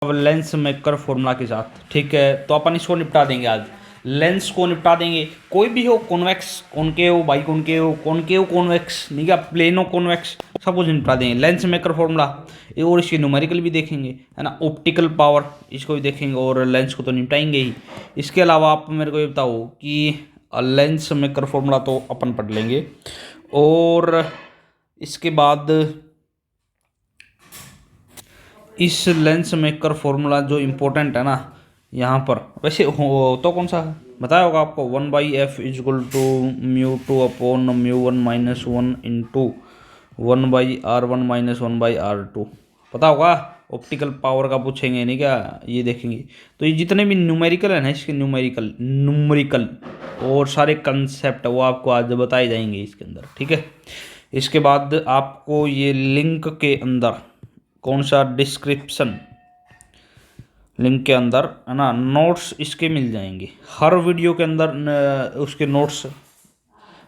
अब lens maker formula के साथ, ठीक है। तो अपन इसको निपटा देंगे आज, लेंस को निपटा देंगे। कोई भी हो, convex concave by concave convex, नहीं क्या, प्लेनो कॉन्वेक्स, सब कुछ निपटा देंगे। लेंस मेकर फॉर्मूला और इसके न्यूमेरिकल भी देखेंगे, है ना। ऑप्टिकल पावर इसको भी देखेंगे और लेंस को तो निपटाएंगे ही। इसके अलावा आप मेरे को ये बताओ कि लेंस मेकर फॉर्मूला तो अपन पढ़ लेंगे, और इसके बाद इस लेंस मेकर फॉर्मूला जो इम्पोर्टेंट है ना यहाँ पर, वैसे हो तो कौन सा है बताया होगा आपको, 1/f is equal to μ2 upon μ1 minus 1 into 1/r1 minus 1/r2, पता होगा। ऑप्टिकल पावर का पूछेंगे नहीं क्या, ये देखेंगे। तो ये जितने भी न्यूमेरिकल है ना, इसके न्यूमेरिकल और सारे कंसेप्ट वो आपको आज बताए जाएंगे इसके अंदर, ठीक है। इसके बाद आपको ये लिंक के अंदर कौन सा, डिस्क्रिप्शन लिंक के अंदर, है ना, नोट्स इसके मिल जाएंगे। हर वीडियो के अंदर उसके नोट्स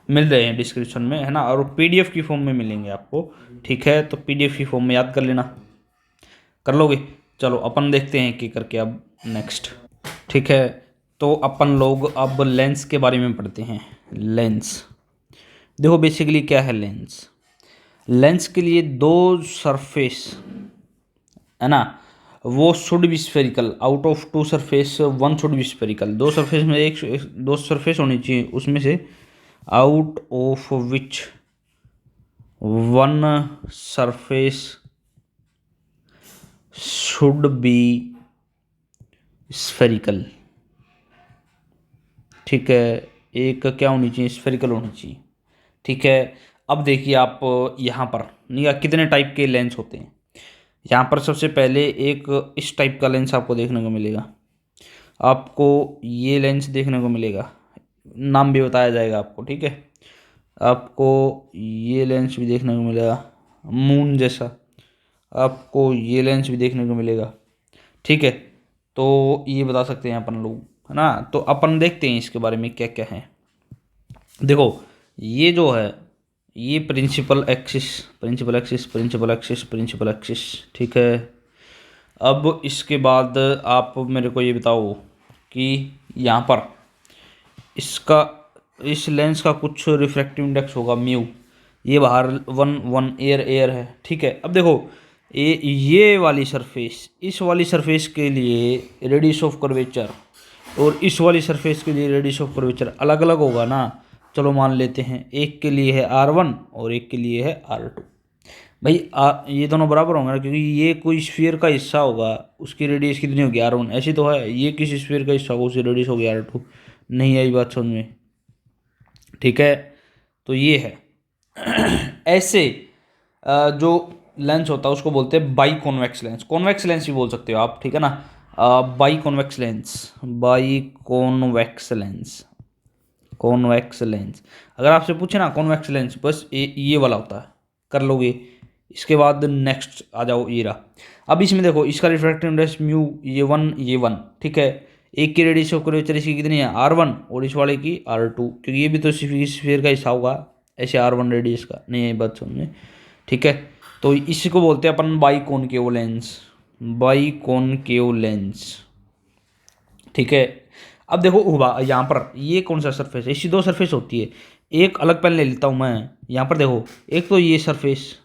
मिल रहे हैं डिस्क्रिप्शन में, है ना, और पीडीएफ की फॉर्म में मिलेंगे आपको, ठीक है। तो पीडीएफ की फॉर्म में याद कर लेना, कर लोगे। चलो अपन देखते हैं कि करके अब नेक्स्ट, ठीक है। तो अपन लोग अब लेंस के बारे में पढ़ते हैं। लेंस देखो बेसिकली क्या है लेंस। लेंस के लिए दो सरफेस, है ना, वो should be spherical. Out of two surface one should be spherical. दो सरफेस में दो सरफेस होनी चाहिए, उसमें से out of which one surface should be spherical, ठीक है। एक क्या होनी चाहिए, स्फेरिकल होनी चाहिए, ठीक है। अब देखिए आप यहाँ पर नहीं, कितने टाइप के लेंस होते हैं। यहाँ पर सबसे पहले एक इस टाइप का लेंस आपको देखने को मिलेगा, आपको ये लेंस देखने को मिलेगा, नाम भी बताया जाएगा आपको, ठीक है। आपको ये लेंस भी देखने को मिलेगा मून जैसा, आपको ये लेंस भी देखने को मिलेगा, ठीक है। तो ये बता सकते हैं अपन लोग, है ना। तो अपन देखते हैं इसके बारे में क्या क्या है। देखो ये जो है, ये प्रिंसिपल एक्सिस, ठीक है। अब इसके बाद आप मेरे को ये बताओ कि यहाँ पर इसका, इस लेंस का कुछ रिफ्रैक्टिव इंडेक्स होगा म्यू, ये बाहर 1 एयर है, ठीक है। अब देखो ये वाली सरफेस, इस वाली सरफेस के लिए रेडियस ऑफ कर्वेचर और इस वाली सरफेस के लिए रेडियस ऑफ कर्वेचर अलग अलग होगा ना। चलो मान लेते हैं एक के लिए है R1 और एक के लिए है R2। भाई ये दोनों बराबर होंगे ना, क्योंकि ये कोई स्फीयर का हिस्सा होगा, उसकी रेडियस कितनी होगी R1, ऐसी तो है। ये किसी स्फीयर का हिस्सा होगा, उसकी रेडियस होगी R2। नहीं आई बात समझ में, ठीक है। तो ये है ऐसे जो लेंस होता है उसको बोलते हैं by convex lens, convex lens भी बोल सकते हो आप, ठीक है ना। बाई कॉन्वेक्स लेंस अगर आपसे पूछे ना कॉन्वेक्स लेंस, बस ये वाला होता है, कर लोगे। इसके बाद नेक्स्ट आ जाओ ये रहा। अब इसमें देखो इसका रिफ्रैक्टिव इंडेक्स म्यू, ये वन, ठीक है। एक की रेडियस ऑफ कर्वेचर इसकी कितनी है R1 और इस वाले की R2, क्योंकि ये भी तो स्फीयर का हिस्सा होगा, ऐसे R1 रेडियस का, नहीं है बात समझ में, ठीक है। तो इसी को बोलते हैं अपन बाई कॉनकेव लेंस, ठीक है। अब देखो यहाँ पर ये कौन सा सरफेस है, इसी दो सरफेस होती है। एक अलग पेन ले लेता हूँ मैं, यहाँ पर देखो एक तो ये सरफेस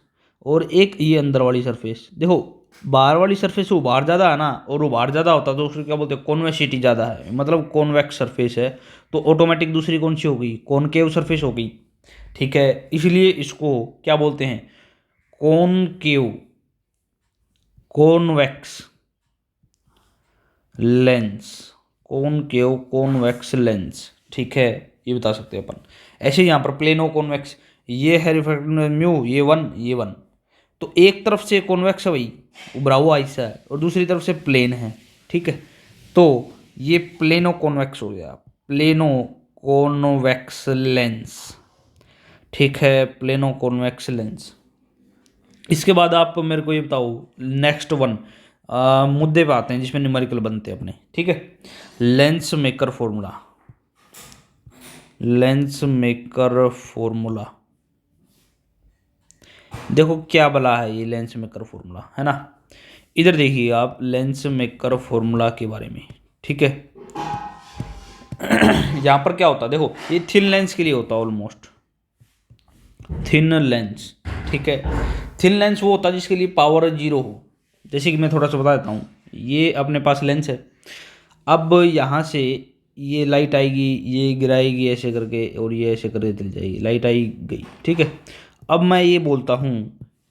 और एक ये अंदर वाली सरफेस। देखो बाहर वाली सरफेस उभार ज़्यादा है ना, और उभार ज़्यादा होता है तो उसको क्या बोलते हैं, कॉन्वेक्सिटी ज़्यादा है, मतलब कॉन्वेक्स सरफेस है। तो ऑटोमेटिक दूसरी कौन सी होगी, कॉनकेव सरफेस होगी, ठीक है। इसलिए इसको क्या बोलते हैं, कॉन्वेक्स लेंस, ठीक है। ये बता सकते हैं अपन। ऐसे यहाँ पर प्लेनो कॉन्वेक्स, ये है रिफ्रैक्टिव म्यू, ये वन। तो एक तरफ से कॉन्वेक्स है भाई, उभरा हुआ हिस्सा है, और दूसरी तरफ से प्लेन है, ठीक है। तो ये प्लेनो कॉन्वेक्स हो गया, प्लेनो कॉन्वेक्स लेंस, ठीक है, प्लेनो कॉन्वेक्स लेंस। इसके बाद आप मेरे को ये बताओ नेक्स्ट वन, मुद्दे पे आते हैं जिसमें न्यूमेरिकल बनते हैं अपने, ठीक है। लेंस मेकर फॉर्मूला देखो क्या बला है ये लेंस मेकर फॉर्मूला, है ना। इधर देखिए आप लेंस मेकर फॉर्मूला के बारे में, ठीक है। यहाँ पर क्या होता है देखो, ये थिन लेंस के लिए होता है ऑलमोस्ट, थिन लेंस, ठीक है। थिन लेंस वो होता है जिसके लिए पावर जीरो हो। जैसे कि मैं थोड़ा सा बता देता हूँ, ये अपने पास लेंस है, अब यहाँ से ये लाइट आएगी, ये गिराएगी ऐसे करके, और ये ऐसे करके चल जाएगी, लाइट आई गई, ठीक है। अब मैं ये बोलता हूँ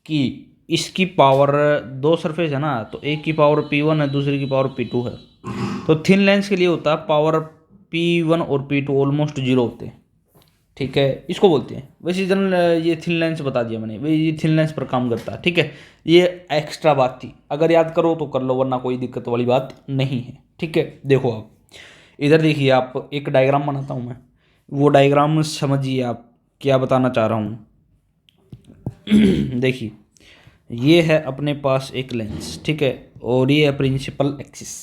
कि इसकी पावर, दो सरफेस है ना, तो एक की पावर P1 है, दूसरी की पावर P2 है। तो थिन लेंस के लिए होता है पावर P1 और P2 ऑलमोस्ट जीरो होते हैं, ठीक है। इसको बोलते हैं वैसे जनरल, ये थिन लेंस बता दिया मैंने, भाई ये थिन लेंस पर काम करता है, ठीक है। ये एक्स्ट्रा बात थी, अगर याद करो तो कर लो, वरना कोई दिक्कत वाली बात नहीं है, ठीक है। देखो आप इधर देखिए, आप एक डायग्राम बनाता हूँ मैं, वो डायग्राम समझिए आप क्या बताना चाह रहा हूँ। देखिए ये है अपने पास एक लेंस, ठीक है, और ये है प्रिंसिपल एक्सिस,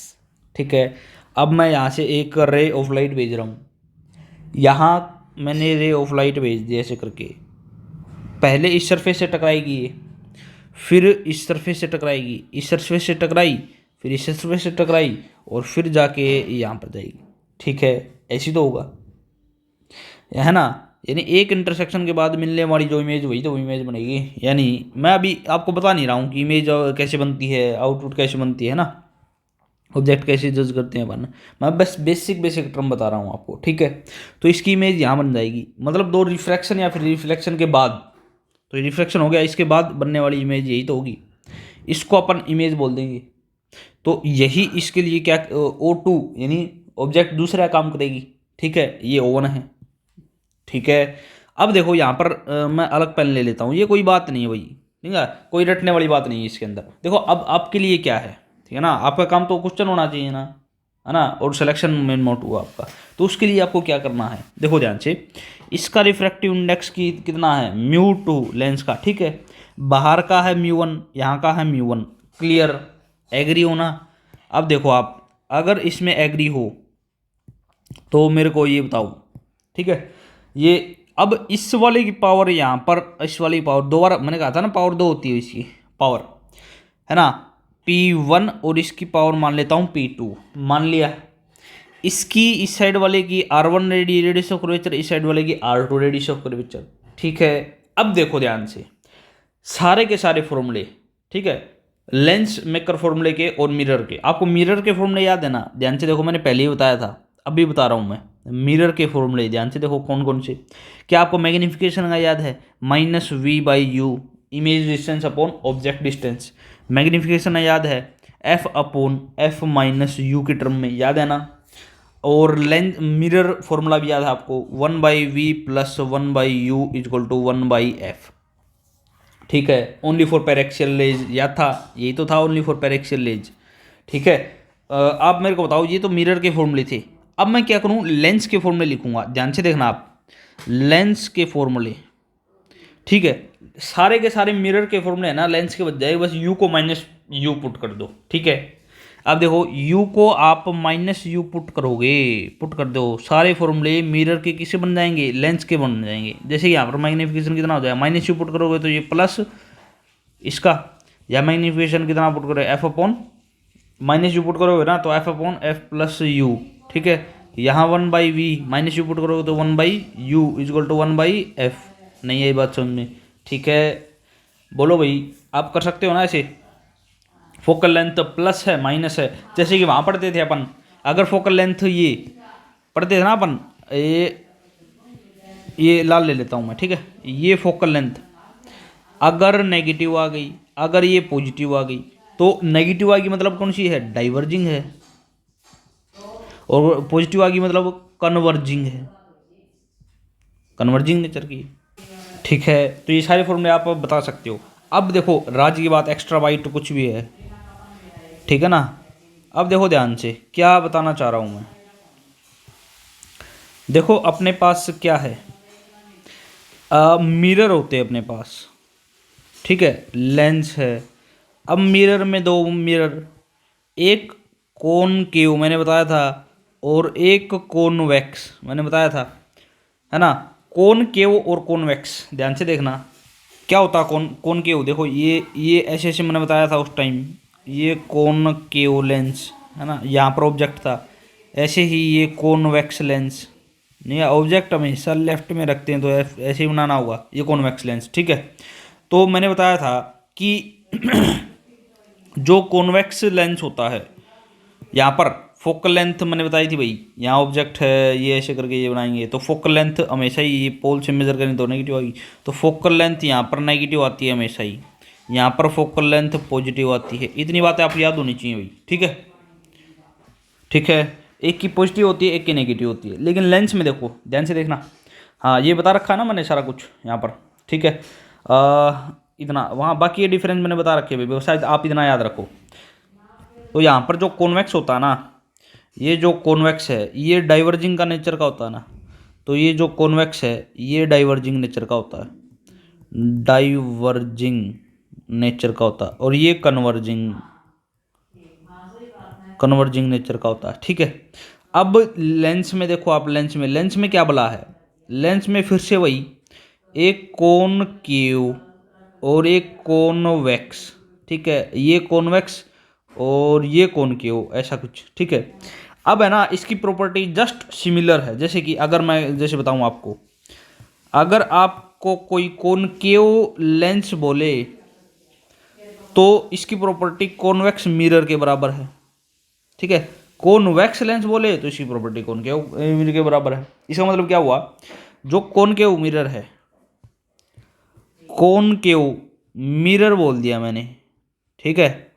ठीक है। अब मैं यहाँ से एक रे ऑफ लाइट भेज रहा हूँ, यहाँ मैंने रे ऑफ लाइट भेज दिया ऐसे करके, पहले इस सरफेस से टकराएगी ये, फिर इस सरफेस से टकराएगी, इस सरफेस से टकराई, फिर इस सरफेस से टकराई, और फिर जाके यहाँ पर जाएगी, ठीक है। ऐसी तो होगा, है ना। यानी एक इंटरसेक्शन के बाद मिलने वाली जो इमेज वही तो इमेज बनेगी। यानी मैं अभी आपको बता नहीं रहा हूँ कि इमेज कैसे बनती है, आउटपुट कैसे बनती है ना, ऑब्जेक्ट कैसे जज करते हैं अपन, मैं बस बेसिक बेसिक टर्म बता रहा हूँ आपको, ठीक है। तो इसकी इमेज यहाँ बन जाएगी, मतलब दो रिफ्रैक्शन या फिर रिफ्लेक्शन के बाद, तो रिफ्लेक्शन हो गया, इसके बाद बनने वाली इमेज यही तो होगी, इसको अपन इमेज बोल देंगे। तो यही इसके लिए क्या, O2 यानी ऑब्जेक्ट दूसरा काम करेगी, ठीक है। ये O1 है, ठीक है। अब देखो यहाँ पर मैं अलग पेन ले लेता हूँ, ये कोई बात नहीं है भाई, ठीक है, कोई रटने वाली बात नहीं है इसके अंदर। देखो अब आपके लिए क्या है, ठीक है ना, आपका काम तो क्वेश्चन होना चाहिए ना, है ना, और सिलेक्शन मेन मोटिव हुआ आपका। तो उसके लिए आपको क्या करना है, देखो ध्यान से, इसका रिफ्रैक्टिव इंडेक्स की कितना है, μ2 लेंस का, ठीक है। बाहर का है μ1, यहाँ का है μ1, क्लियर, एग्री होना। अब देखो आप अगर इसमें एग्री हो तो मेरे को ये बताओ, ठीक है। ये अब इस वाले की पावर यहाँ पर, इस वाली पावर दो बार मैंने कहा था ना, पावर दो होती है इसकी पावर, है ना, P1, और इसकी पावर मान लेता हूँ P2, मान लिया। इसकी इस साइड वाले की R1 रेडियस ऑफ कर्वेचर, इस साइड वाले की R2 रेडियस ऑफ कर्वेचर, ठीक है। अब देखो ध्यान से, सारे के सारे फॉर्मूले, ठीक है, लेंस मेकर फॉर्मूले के और मिरर के, आपको मिरर के फॉर्मूले याद है ना, ध्यान से देखो, मैंने पहले ही बताया था, अभी बता रहा हूँ मैं। मिरर के फॉर्मूले ध्यान से देखो कौन कौन से, क्या आपको मैग्निफिकेशन का याद है, -v/u, image distance upon object distance. Magnification याद है, f/f-u की टर्म में, याद है ना। और लेंस मिरर फॉर्मूला भी याद है आपको, 1/v + 1/u = 1/f, ठीक है। ओनली फॉर पैरेक्सियल लेज याद था, यही तो था, ओनली फॉर पैरेक्सियल लेज, ठीक है। आप मेरे को बताओ, ये तो मिरर के फॉर्मूले थे, अब मैं क्या करूं, लेंस के फॉर्मूले लिखूंगा, ध्यान से देखना आप, लेंस के फॉर्मूले, ठीक है। सारे के सारे मिरर के फॉर्मूले है ना, लेंस के बच जाए, बस u को -u पुट कर दो, ठीक है। अब देखो u को आप -u पुट कर दो, सारे फॉर्मूले मिरर के किसे बन जाएंगे, लेंस के बन जाएंगे। जैसे यहाँ पर मैग्निफिकेशन कितना हो जाएगा, -u पुट करोगे तो ये प्लस इसका, या मैग्निफिकेशन कितना पुट करोगे, -u पुट करोगे ना तो f/f+u, ठीक है। यहाँ 1/v, -u पुट करोगे तो 1/u = 1/f, नहीं है ये बात समझ में, ठीक है। बोलो भाई, आप कर सकते हो ना ऐसे, फोकल लेंथ प्लस है माइनस है, जैसे कि वहाँ पढ़ते थे अपन, अगर फोकल लेंथ ये पढ़ते थे ना अपन, ये लाल ले लेता हूँ मैं, ठीक है। ये फोकल लेंथ अगर नेगेटिव आ गई, अगर ये पॉजिटिव आ गई, तो नेगेटिव आ गई मतलब कौन सी है, डाइवर्जिंग है, और पॉजिटिव आ गई मतलब कन्वर्जिंग है, कन्वर्जिंग नेचर की, ठीक है। तो ये सारे फॉर्मूले आप बता सकते हो। अब देखो राज की बात, एक्स्ट्रा वाइट कुछ भी है, ठीक है ना। अब देखो ध्यान से क्या बताना चाह रहा हूँ मैं, देखो अपने पास क्या है, मिरर होते हैं अपने पास, ठीक है, लेंस है। अब मिरर में दो मिरर, एक कॉनकेव मैंने बताया था, और एक कॉन्वेक्स मैंने बताया था, है ना। कॉनकेव और कॉन्वेक्स ध्यान से देखना क्या होता है, कॉनकेव देखो, ये ऐसे ऐसे मैंने बताया था उस टाइम, ये कॉनकेव लेंस है ना, यहाँ पर ऑब्जेक्ट था। ऐसे ही ये कॉन्वेक्स लेंस, नहीं ऑब्जेक्ट हमेशा लेफ्ट में रखते हैं तो ऐसे ही बनाना होगा, ये कॉन्वेक्स लेंस। ठीक है, तो मैंने बताया था कि जो कॉन्वेक्स लेंस होता है, यहाँ पर फोकल लेंथ मैंने बताई थी भाई, यहाँ ऑब्जेक्ट है, ये ऐसे करके ये बनाएंगे तो फोकल लेंथ हमेशा ही ये पोल से मेजर करें तो नेगेटिव आएगी, तो फोकल लेंथ यहाँ पर नेगेटिव आती है हमेशा ही, यहाँ पर फोकल लेंथ पॉजिटिव आती है। इतनी बातें आप याद होनी चाहिए भाई। ठीक है, ठीक है, एक की पॉजिटिव होती है, एक की नेगेटिव होती है, लेकिन लेंस में देखो ध्यान से देखना। हाँ ये बता रखा है ना मैंने सारा कुछ यहाँ पर। ठीक है, इतना वहाँ बाकी ये डिफरेंस मैंने बता रखे भाई, शायद आप इतना याद रखो। तो यहाँ पर जो कॉन्वेक्स होता है ना, ये जो कॉन्वेक्स है ये डाइवर्जिंग का नेचर का होता है ना, तो ये जो कॉन्वेक्स है ये डाइवर्जिंग नेचर का होता है, डाइवर्जिंग नेचर का होता है, और ये कन्वर्जिंग कन्वर्जिंग नेचर का होता है। ठीक है, अब लेंस में देखो आप, लेंस में क्या बला है, लेंस में फिर से वही एक कॉनकेव और एक कॉन्वेक्स। ठीक है, ये कॉन्वेक्स और ये कॉनकेव ऐसा कुछ। ठीक है, अब है ना इसकी प्रॉपर्टी जस्ट सिमिलर है, जैसे कि अगर मैं जैसे बताऊं आपको, अगर आपको कोई कॉनकेव लेंस बोले तो इसकी प्रॉपर्टी कॉन्वेक्स मिरर के बराबर है। ठीक है, कॉन्वेक्स लेंस बोले तो इसकी प्रॉपर्टी कॉनकेव मिरर के बराबर है। इसका मतलब क्या हुआ, जो कॉनकेव मिरर है, कॉनकेव मिरर बोल दिया मैंने। ठीक है,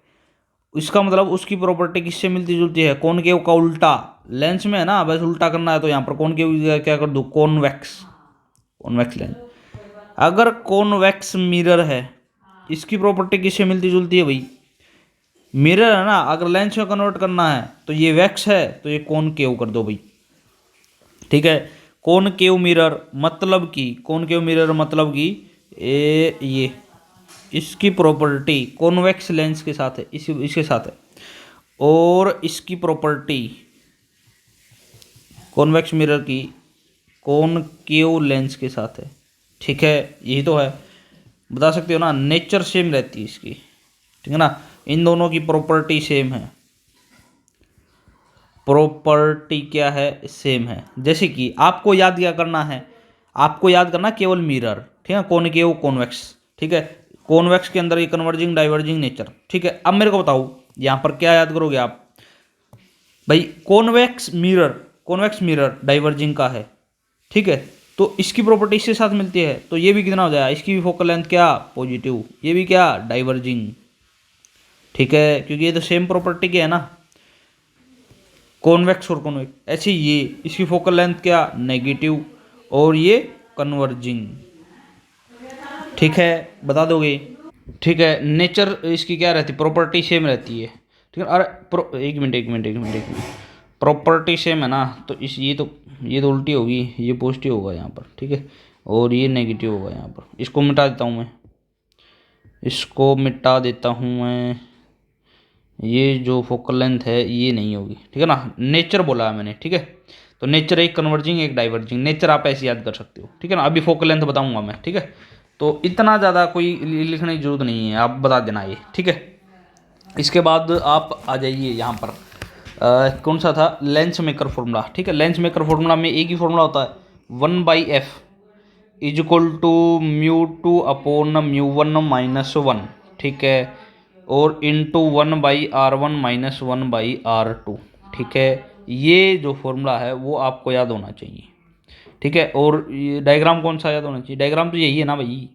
इसका मतलब उसकी प्रॉपर्टी किससे मिलती जुलती है, कॉनकेव का उल्टा। लेंस में है ना, बस उल्टा करना है तो यहाँ पर कॉनकेव क्या कर दूँ, कॉन्वेक्स, कॉन्वेक्स लेंस। अगर कॉन्वेक्स मिरर है, इसकी प्रॉपर्टी किससे मिलती जुलती है भाई, मिरर है ना, अगर लेंस में कन्वर्ट करना है तो ये वैक्स है तो ये कॉनकेव कर दो भाई। ठीक है, कॉनकेव मिरर मतलब कि, कॉनकेव मिरर मतलब कि ये इसकी प्रॉपर्टी कॉन्वेक्स लेंस के साथ है, इसके साथ है, और इसकी प्रॉपर्टी कॉन्वेक्स मिरर की कॉनकेव लेंस के साथ है। ठीक है, यही तो है, बता सकते हो ना, नेचर सेम रहती है इसकी। ठीक है ना, इन दोनों की प्रॉपर्टी सेम है, प्रॉपर्टी क्या है, सेम है। जैसे कि आपको याद क्या करना है, आपको याद करना केवल मिरर। ठीक है, कॉनकेव कॉन्वेक्स। ठीक है, कॉन्वेक्स के अंदर ये कन्वर्जिंग डाइवर्जिंग नेचर। ठीक है, अब मेरे को बताओ यहाँ पर क्या याद करोगे आप भाई, कॉन्वेक्स मिरर डाइवर्जिंग का है। ठीक है, तो इसकी प्रॉपर्टी इसके साथ मिलती है तो ये भी कितना हो जाएगा, इसकी भी फोकल लेंथ क्या, पॉजिटिव, ये भी क्या, डाइवर्जिंग। ठीक है, क्योंकि ये तो सेम प्रॉपर्टी के है ना, कॉन्वेक्स और कॉन्वेक्स। ऐसे ये इसकी फोकल लेंथ क्या, नेगेटिव, और ये कन्वर्जिंग। ठीक है, बता दोगे। ठीक है, नेचर इसकी क्या रहती है, प्रॉपर्टी सेम रहती है। ठीक है, अरे एक मिनट एक मिनट एक मिनट एक मिनट, प्रॉपर्टी सेम है ना, तो इस ये तो उल्टी होगी, ये पॉजिटिव होगा यहाँ पर। ठीक है, और ये नेगेटिव होगा यहाँ पर। इसको मिटा देता हूँ मैं, इसको मिटा देता हूँ मैं, ये जो फोकल लेंथ है ये नहीं होगी। ठीक है ना, नेचर बोला है मैंने। ठीक है, तो नेचर एक कन्वर्जिंग एक डाइवर्जिंग, नेचर आप ऐसे याद कर सकते हो। ठीक है ना, अभी फोकल लेंथ बताऊंगा मैं। ठीक है, तो इतना ज़्यादा कोई लिखने की जरूरत नहीं है, आप बता देना ये। ठीक है, इसके बाद आप आ जाइए यहाँ पर, कौन सा था, लेंस मेकर फॉर्मूला। ठीक है, लेंस मेकर फॉर्मूला में एक ही फॉर्मूला होता है, 1/f इज इक्वल टू μ2/μ1 - 1। ठीक है, और इंटू 1/r1 - 1/r2। ठीक है, ये जो फॉर्मूला है वो आपको याद होना चाहिए। ठीक है, और ये डायग्राम कौन सा याद होना चाहिए, डायग्राम तो यही है ना भाई,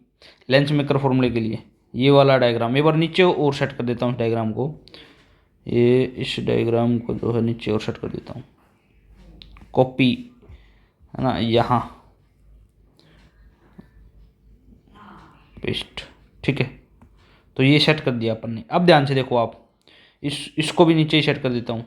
लेंस मेकर फॉर्मूले के लिए ये वाला डायग्राम। एक बार नीचे और सेट कर देता हूँ डायग्राम को, ये इस डायग्राम को जो है नीचे और सेट कर देता हूँ, कॉपी है ना, यहाँ पेस्ट। ठीक है, तो ये सेट कर दिया अपन ने। अब ध्यान से देखो आप, इसको भी नीचे ही सेट कर देता हूँ।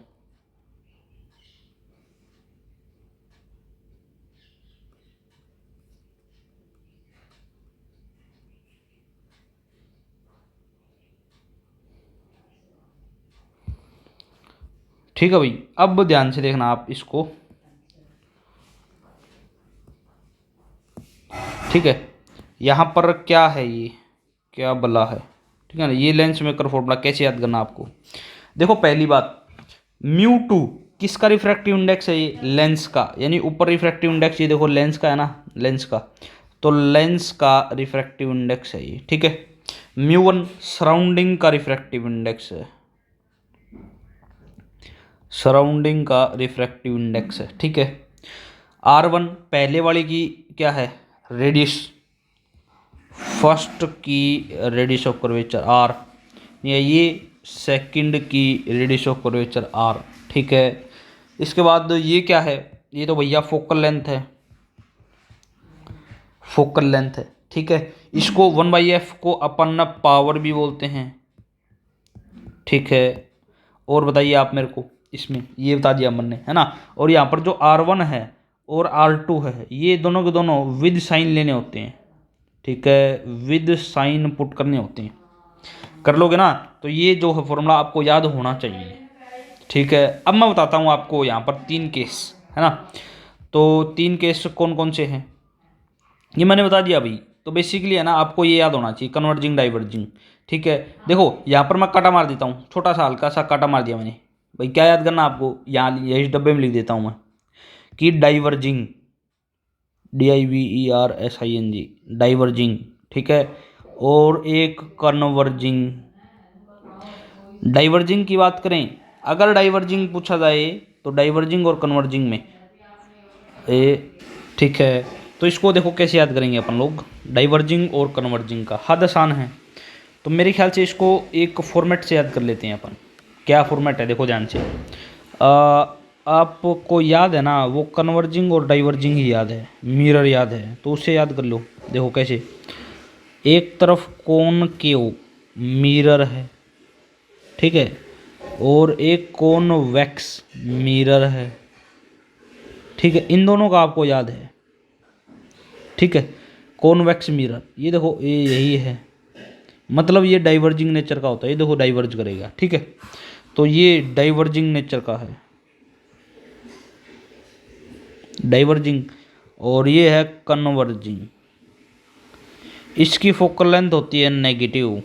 ठीक है भाई, अब ध्यान से देखना आप इसको। ठीक है, यहाँ पर क्या है, ये क्या बला है, ठीक है ना। ये लेंस मेकर फॉर्मूला कैसे याद करना आपको, देखो पहली बात μ2 किसका रिफ्रैक्टिव इंडेक्स है, ये लेंस का, यानी ऊपर रिफ्रैक्टिव इंडेक्स ये देखो लेंस का है ना, लेंस का, तो लेंस का रिफ्रैक्टिव इंडेक्स है ये, ठीक है। μ1 सराउंडिंग का रिफ्रैक्टिव इंडेक्स है, सराउंडिंग का रिफ्रैक्टिव इंडेक्स है, ठीक है। R1 पहले वाली की क्या है, रेडियस, फर्स्ट की रेडियस ऑफ कर्वेचर R, या ये सेकंड की रेडियस ऑफ कर्वेचर R, ठीक है। इसके बाद ये क्या है, ये तो भैया फोकल लेंथ है, फोकल लेंथ है, ठीक है। इसको 1/f को अपन पावर भी बोलते हैं, ठीक है। और बताइए आप मेरे को, इसमें ये बता दिया हमने, है ना। और यहाँ पर जो R1 है और R2 है, ये दोनों के दोनों विद साइन लेने होते हैं, ठीक है, विद साइन पुट करने होते हैं। कर लोगे ना, तो ये जो है फॉर्मूला आपको याद होना चाहिए, ठीक है। अब मैं बताता हूँ आपको यहाँ पर 3 केस, है ना। तो 3 केस कौन कौन से हैं ये मैंने बता दिया भाई। तो बेसिकली है ना, आपको ये याद होना चाहिए, कन्वर्जिंग डाइवर्जिंग, ठीक है। देखो यहाँ पर मैं काटा मार देता हूँ, छोटा सा हल्का सा काटा मार दिया मैंने भाई। क्या याद करना आपको, यहाँ यही डब्बे में लिख देता हूँ मैं कि डाइवर्जिंग, DIVERSING, डाइवर्जिंग, ठीक है। और एक कन्वर्जिंग। डाइवर्जिंग की बात करें, अगर डाइवर्जिंग पूछा जाए तो डाइवर्जिंग और कन्वर्जिंग में ठीक है। तो इसको देखो कैसे याद करेंगे अपन लोग, डाइवर्जिंग और कन्वर्जिंग का हद आसान है। तो मेरे ख्याल से इसको एक फॉर्मेट से याद कर लेते हैं अपन। क्या फॉर्मेट है देखो ध्यान से, आपको याद है ना, वो कन्वर्जिंग और डाइवर्जिंग ही याद है, मिरर याद है, तो उससे याद कर लो। देखो कैसे, एक तरफ कॉनकेव मिरर है, ठीक है, और एक कॉन्वेक्स मिरर है, ठीक है। इन दोनों का आपको याद है, ठीक है। कॉन्वेक्स मिरर, ये देखो ये यही है, मतलब ये डाइवर्जिंग नेचर का होता है, ये देखो डाइवर्ज करेगा, ठीक है। तो ये डाइवर्जिंग नेचर का है, डाइवर्जिंग, और ये है कन्वर्जिंग। इसकी फोकल लेंथ होती है नेगेटिव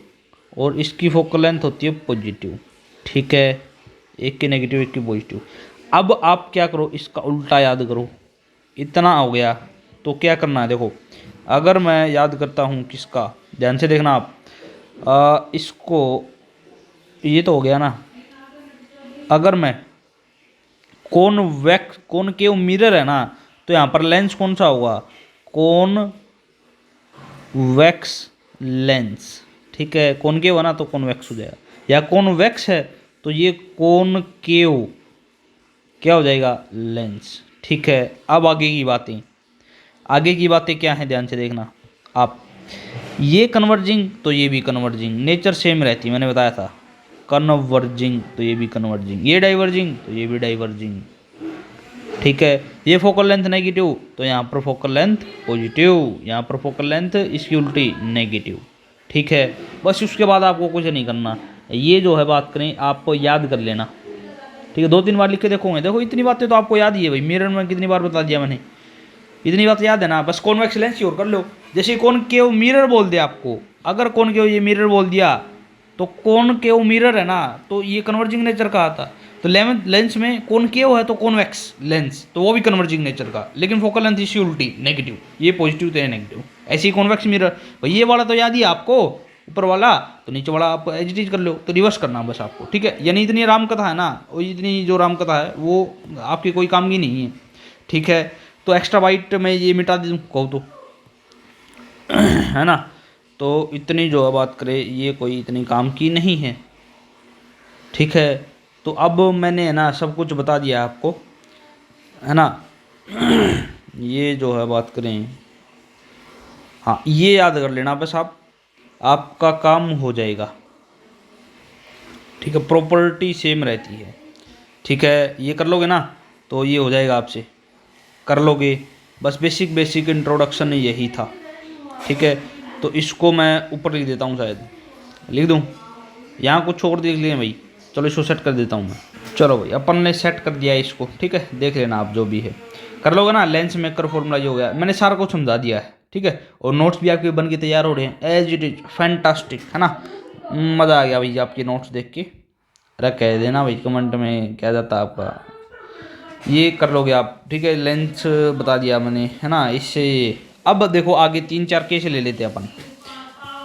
और इसकी फोकल लेंथ होती है पॉजिटिव, ठीक है। एक की नेगेटिव एक की पॉजिटिव। अब आप क्या करो, इसका उल्टा याद करो। इतना हो गया, तो क्या करना है देखो, अगर मैं याद करता हूँ किसका, ध्यान से देखना आप, इसको, ये तो हो गया ना। अगर मैं कॉनकेव मिरर है ना, तो यहाँ पर लेंस कौन सा होगा, कॉनवेक्स लेंस, ठीक है। कॉनकेव है ना तो कॉन्वेक्स हो जाएगा, या कॉन्वेक्स है तो ये कॉनकेव क्या हो जाएगा, लेंस, ठीक है। अब आगे की बातें, आगे की बातें क्या हैं ध्यान से देखना आप। ये कन्वर्जिंग तो ये भी कन्वर्जिंग, नेचर सेम रहती है, मैंने बताया था। कन्वर्जिंग तो ये भी कन्वर्जिंग, ये डाइवर्जिंग तो ये भी डाइवर्जिंग, ठीक है। ये फोकल लेंथ नेगेटिव तो यहाँ पर फोकल लेंथ पॉजिटिव, यहाँ पर फोकल लेंथ इसकी उल्टी नेगेटिव, ठीक है। बस उसके बाद आपको कुछ नहीं करना, ये जो है बात करें आपको याद कर लेना, ठीक है। 2-3 बार लिख के देखोगे, देखो इतनी बातें तो आपको याद ही है भाई, मिरर में कितनी बार बता दिया मैंने, इतनी बात याद है ना। बस कॉन्वेक्स लेंस और कर लो, जैसे कॉनकेव मिरर बोल दिया आपको, अगर कॉनकेव ये मिरर बोल दिया तो कॉनकेव मिरर है ना, तो ये कन्वर्जिंग नेचर का आता। तो लेंस में कॉनकेव है तो कॉन्वेक्स लेंस, तो वो भी कन्वर्जिंग नेचर का, लेकिन फोकल लेंथ इसकी उल्टी नेगेटिव, ये पॉजिटिव तो ये नेगेटिव। ऐसे ही कॉन्वेक्स मिरर, भाई ये वाला तो याद ही आपको, ऊपर वाला, तो नीचे वाला आप एज इट इज कर लो, तो रिवर्स करना बस आपको, ठीक है। यानी इतनी राम कथा है ना, और इतनी जो राम कथा है वो आपकी कोई काम की नहीं है, ठीक है। तो एक्स्ट्रा बाइट में ये मिटा दूँ कहूँ तो है ना। तो इतनी जो बात करें, ये कोई इतनी काम की नहीं है, ठीक है। तो अब मैंने है ना सब कुछ बता दिया आपको, है ना। ये जो है बात करें, हाँ ये याद कर लेना बस आप, आपका काम हो जाएगा, ठीक है। प्रॉपर्टी सेम रहती है, ठीक है। ये कर लोगे ना तो ये हो जाएगा, आपसे कर लोगे। बस बेसिक इंट्रोडक्शन यही था, ठीक है। तो इसको मैं ऊपर लिख देता हूँ, शायद लिख दूँ, यहाँ कुछ और देख लिए भाई, चलो इसको सेट कर देता हूँ मैं। चलो भाई अपन ने सेट कर दिया है इसको, ठीक है। देख लेना आप जो भी है, कर लोगे ना। लेंस मेकर फॉर्मूला ये हो गया, मैंने सारा कुछ समझा दिया है, ठीक है। और नोट्स भी आपके बन के तैयार हो रहे हैं, एज इट इज फैंटास्टिक, है ना। मज़ा आ गया भाई आपके नोट्स देख के। अरे कह देना भाई कमेंट में क्या जाता है आपका, ये कर लोगे आप, ठीक है। लेंथ बता दिया मैंने, है ना। इससे अब देखो आगे 3-4 केस ले लेते हैं अपन,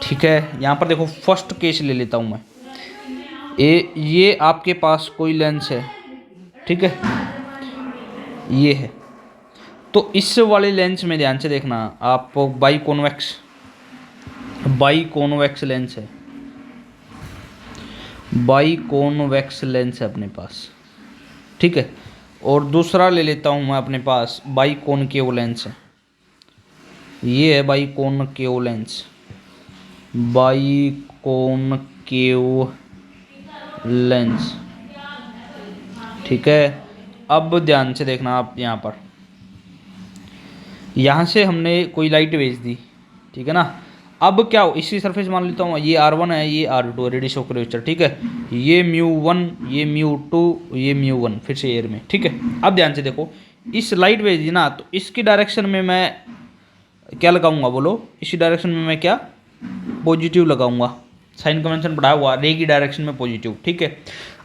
ठीक है। यहाँ पर देखो फर्स्ट केस ले लेता हूँ मैं। ये आपके पास कोई लेंस है, ठीक है, ये है। तो इस वाले लेंस में ध्यान से देखना आप, बाई कॉन्वेक्स लेंस है, बाई कॉन्वेक्स लेंस है अपने पास, ठीक है। और दूसरा ले लेता हूँ मैं अपने पास, बाई कॉनकेव लेंस है, ये है by concave lens, by concave lens, ठीक है। अब ध्यान से देखना आप, यहाँ से हमने कोई लाइट भेज दी, ठीक है ना। अब क्या हो, इसी सरफेस मान लेता हूँ, ये R1 है, ये R2 है, रेडियस ऑफ कर्वेचर, ठीक है। ये μ1, ये μ2, ये μ1, फिर से एयर में, ठीक है। अब ध्यान से देखो, इस लाइट भेज दी ना, तो इसकी डायरेक्शन में मैं क्या लगाऊंगा बोलो, इसी डायरेक्शन में मैं क्या पॉजिटिव लगाऊंगा, साइन कन्वेंशन पढ़ाया हुआ, रे की डायरेक्शन में पॉजिटिव, ठीक है।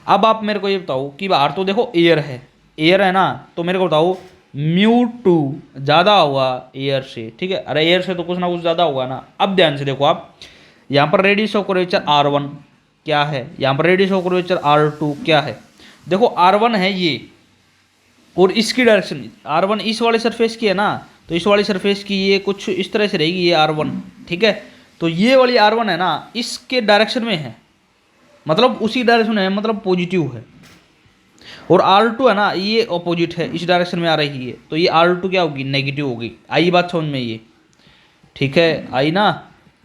अब आप मेरे को ये बताओ कि बाहर तो देखो एयर है ना, तो मेरे को बताओ μ2 ज़्यादा होगा एयर से, ठीक है। अरे एयर से तो कुछ ना कुछ ज़्यादा होगा ना। अब ध्यान से देखो आप, यहाँ पर रेडियस ऑफ कर्वेचर R1 क्या है, यहाँ पर रेडियस ऑफ कर्वेचर R2 क्या है। देखो R1 है ये, और इसकी डायरेक्शन R1 इस वाले सरफेस की है ना, तो इस वाली सरफेस की ये कुछ इस तरह से रहेगी, ये R1, ठीक है। तो ये वाली R1 है ना, इसके डायरेक्शन में है, मतलब उसी डायरेक्शन में है, मतलब पॉजिटिव है। और R2 है ना, ये अपोजिट है, इस डायरेक्शन में आ रही है, तो ये R2 क्या होगी, नेगेटिव होगी। आई बात समझ में ये, ठीक है, आई ना।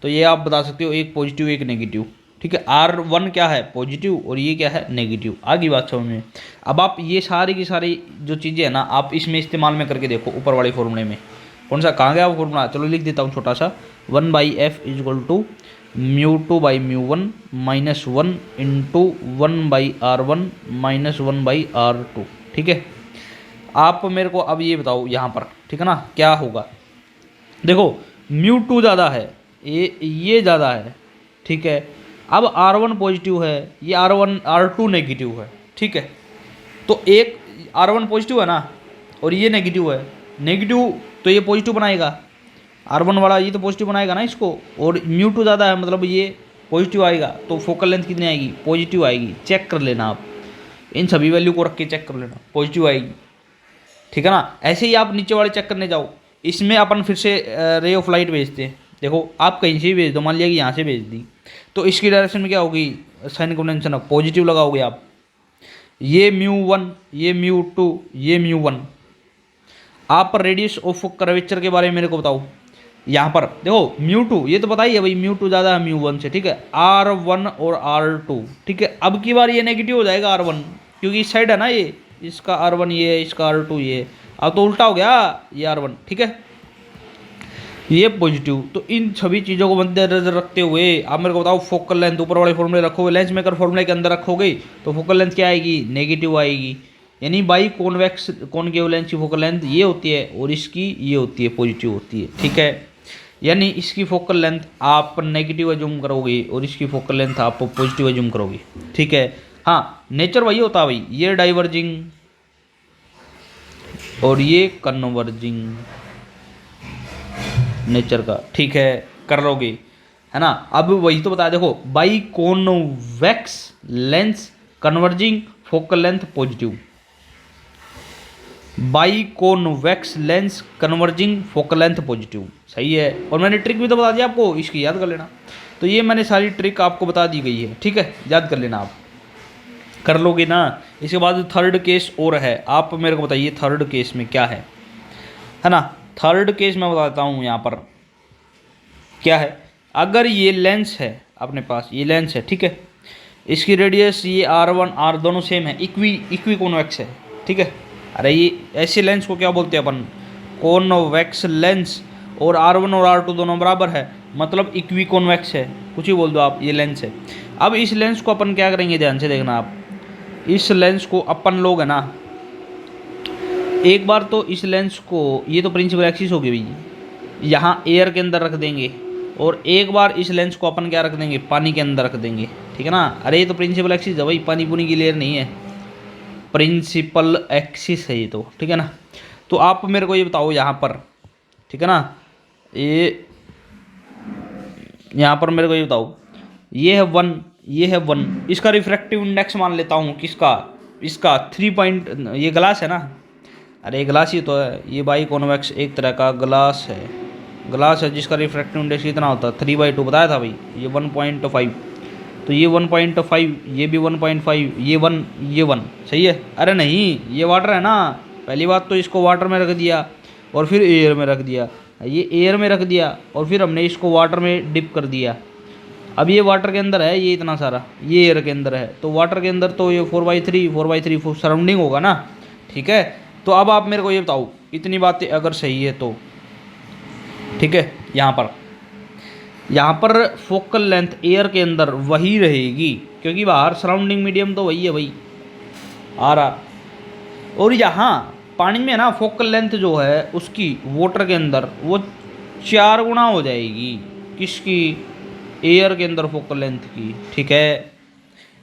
तो ये आप बता सकते हो, एक पॉजिटिव एक नेगेटिव, ठीक है। R1 क्या है, पॉजिटिव, और ये क्या है, नेगेटिव। आगे बात समझ में। अब आप ये सारी की सारी जो चीज़ें हैं ना, आप इसमें इस्तेमाल में करके देखो, ऊपर वाले फॉर्मूले में। कौन सा, कहाँ गया वो फॉर्मूला, चलो लिख देता हूँ छोटा सा, 1/f = μ2/μ1 -1 इंटू 1/r1 -1/r2, ठीक है। आप मेरे को अब ये बताओ यहाँ पर, ठीक है ना, क्या होगा। देखो μ2 ज़्यादा है, ये ज़्यादा है, ठीक है। अब R1 पॉजिटिव है, ये R2 नेगेटिव है, ठीक है। तो एक R1 पॉजिटिव है ना, और ये नेगेटिव है, नेगेटिव तो ये पॉजिटिव बनाएगा, R1 वाला ये तो पॉजिटिव बनाएगा ना इसको, और μ2 ज़्यादा है, मतलब ये पॉजिटिव आएगा। तो फोकल लेंथ कितनी आएगी, पॉजिटिव आएगी। चेक कर लेना आप, इन सभी वैल्यू को रख के चेक कर लेना, पॉजिटिव आएगी, ठीक है ना। ऐसे ही आप नीचे वाले चेक करने जाओ, इसमें अपन फिर से रे ऑफ लाइट भेजते हैं। देखो आप कहीं से भी भेज दो, मान लिया कि यहाँ से भेज दी, तो इसकी डायरेक्शन में क्या होगी, साइन कन्वेंशन पॉजिटिव लगाओगे आप। ये μ1, ये μ2, ये μ1। आप रेडियस ऑफ कर्वेचर के बारे में मेरे को बताओ। यहाँ पर देखो μ2, ये तो बताइए भाई, μ2 ज़्यादा है μ1 से, ठीक है। R1 और R2, ठीक है। अब की बार ये नेगेटिव हो जाएगा R1, क्योंकि इस साइड है ना, ये इसका R1 ये है, इसका R2 ये है। अब तो उल्टा हो गया ये R1, ठीक है, ये पॉजिटिव। तो इन सभी चीज़ों को मद्देनजर रखते हुए आप मेरे को बताओ, फोकल लेंथ ऊपर वाले फॉर्मूले रखोगे, लेंस मेकर फॉर्मूले के अंदर रखोगे, तो फोकल लेंथ क्या आएगी, नेगेटिव आएगी। यानी बाई कॉन्वेक्स कॉनकेव लेंस की फोकल लेंथ ये होती है, और इसकी ये होती है, पॉजिटिव होती है, ठीक है। यानी इसकी फोकल लेंथ आप नेगेटिव एज्यूम करोगे, और इसकी फोकल लेंथ आप पॉजिटिव एज्यूम करोगे, ठीक है। हाँ, नेचर वही होता है भाई, ये डाइवर्जिंग और ये कन्वर्जिंग नेचर का, ठीक है, कर लोगे, है ना। अब वही तो बताया, देखो by convex lens converging focal length positive, by convex lens converging focal length positive, सही है। और मैंने ट्रिक भी तो बता दिया आपको, इसकी याद कर लेना। तो ये मैंने सारी ट्रिक आपको बता दी गई है, ठीक है, याद कर लेना, आप कर लोगे ना। इसके बाद थर्ड केस और है, आप मेरे को बताइए थर्ड केस में क्या है ना। थर्ड केस मैं बताता हूँ यहाँ पर क्या है। अगर ये लेंस है अपने पास, ये लेंस है, ठीक है, इसकी रेडियस ये R1 R दोनों सेम है, इक्वी कॉन्वेक्स है, ठीक है। अरे ये ऐसे लेंस को क्या बोलते हैं अपन, कॉन्वेक्स लेंस। और R1 और R2 दोनों बराबर है, मतलब इक्वी कॉन्वेक्स है, कुछ ही बोल दो आप, ये लेंस है। अब इस लेंस को अपन क्या करेंगे, ध्यान से देखना आप, इस लेंस को अपन लोग है ना, एक बार तो इस लेंस को, ये तो प्रिंसिपल एक्सिस होगी भाई, यहाँ एयर के अंदर रख देंगे, और एक बार इस लेंस को अपन क्या रख देंगे, पानी के अंदर रख देंगे, ठीक है ना। अरे ये तो प्रिंसिपल एक्सिस है भाई, पानी पुनी की लेयर नहीं है, प्रिंसिपल एक्सिस है ये तो, ठीक है ना। तो आप मेरे को ये बताओ यहाँ पर, ठीक है ना, ये यहाँ पर मेरे को ये बताओ, ये है 1, ये है 1, इसका रिफ्रैक्टिव इंडेक्स मान लेता हूँ किसका, इसका 3 पॉइंट, ये ग्लास है ना, अरे ग्लास ही तो है ये भाई, कॉन्वेक्स एक तरह का ग्लास है, ग्लास है जिसका रिफ्रैक्टिव इंडेक्स कितना होता है 3/2 बताया था भाई, ये 1.5, तो ये 1.5, ये भी 1.5, ये 1, ये 1, सही है। अरे नहीं ये वाटर है ना, पहली बात तो इसको वाटर में रख दिया और फिर एयर में रख दिया, ये एयर में रख दिया और फिर हमने इसको वाटर में डिप कर दिया। अब ये वाटर के अंदर है, ये इतना सारा, ये एयर के अंदर है, तो वाटर के अंदर तो ये 4/3 सराउंडिंग होगा ना, ठीक है। तो अब आप मेरे को ये बताओ, इतनी बातें अगर सही है तो, ठीक है, यहाँ पर फोकल लेंथ एयर के अंदर वही रहेगी, क्योंकि बाहर सराउंडिंग मीडियम तो वही है भाई आ रहा, और यहाँ पानी में ना फोकल लेंथ जो है उसकी वाटर के अंदर वो 4 गुना हो जाएगी, किसकी, एयर के अंदर फोकल लेंथ की, ठीक है।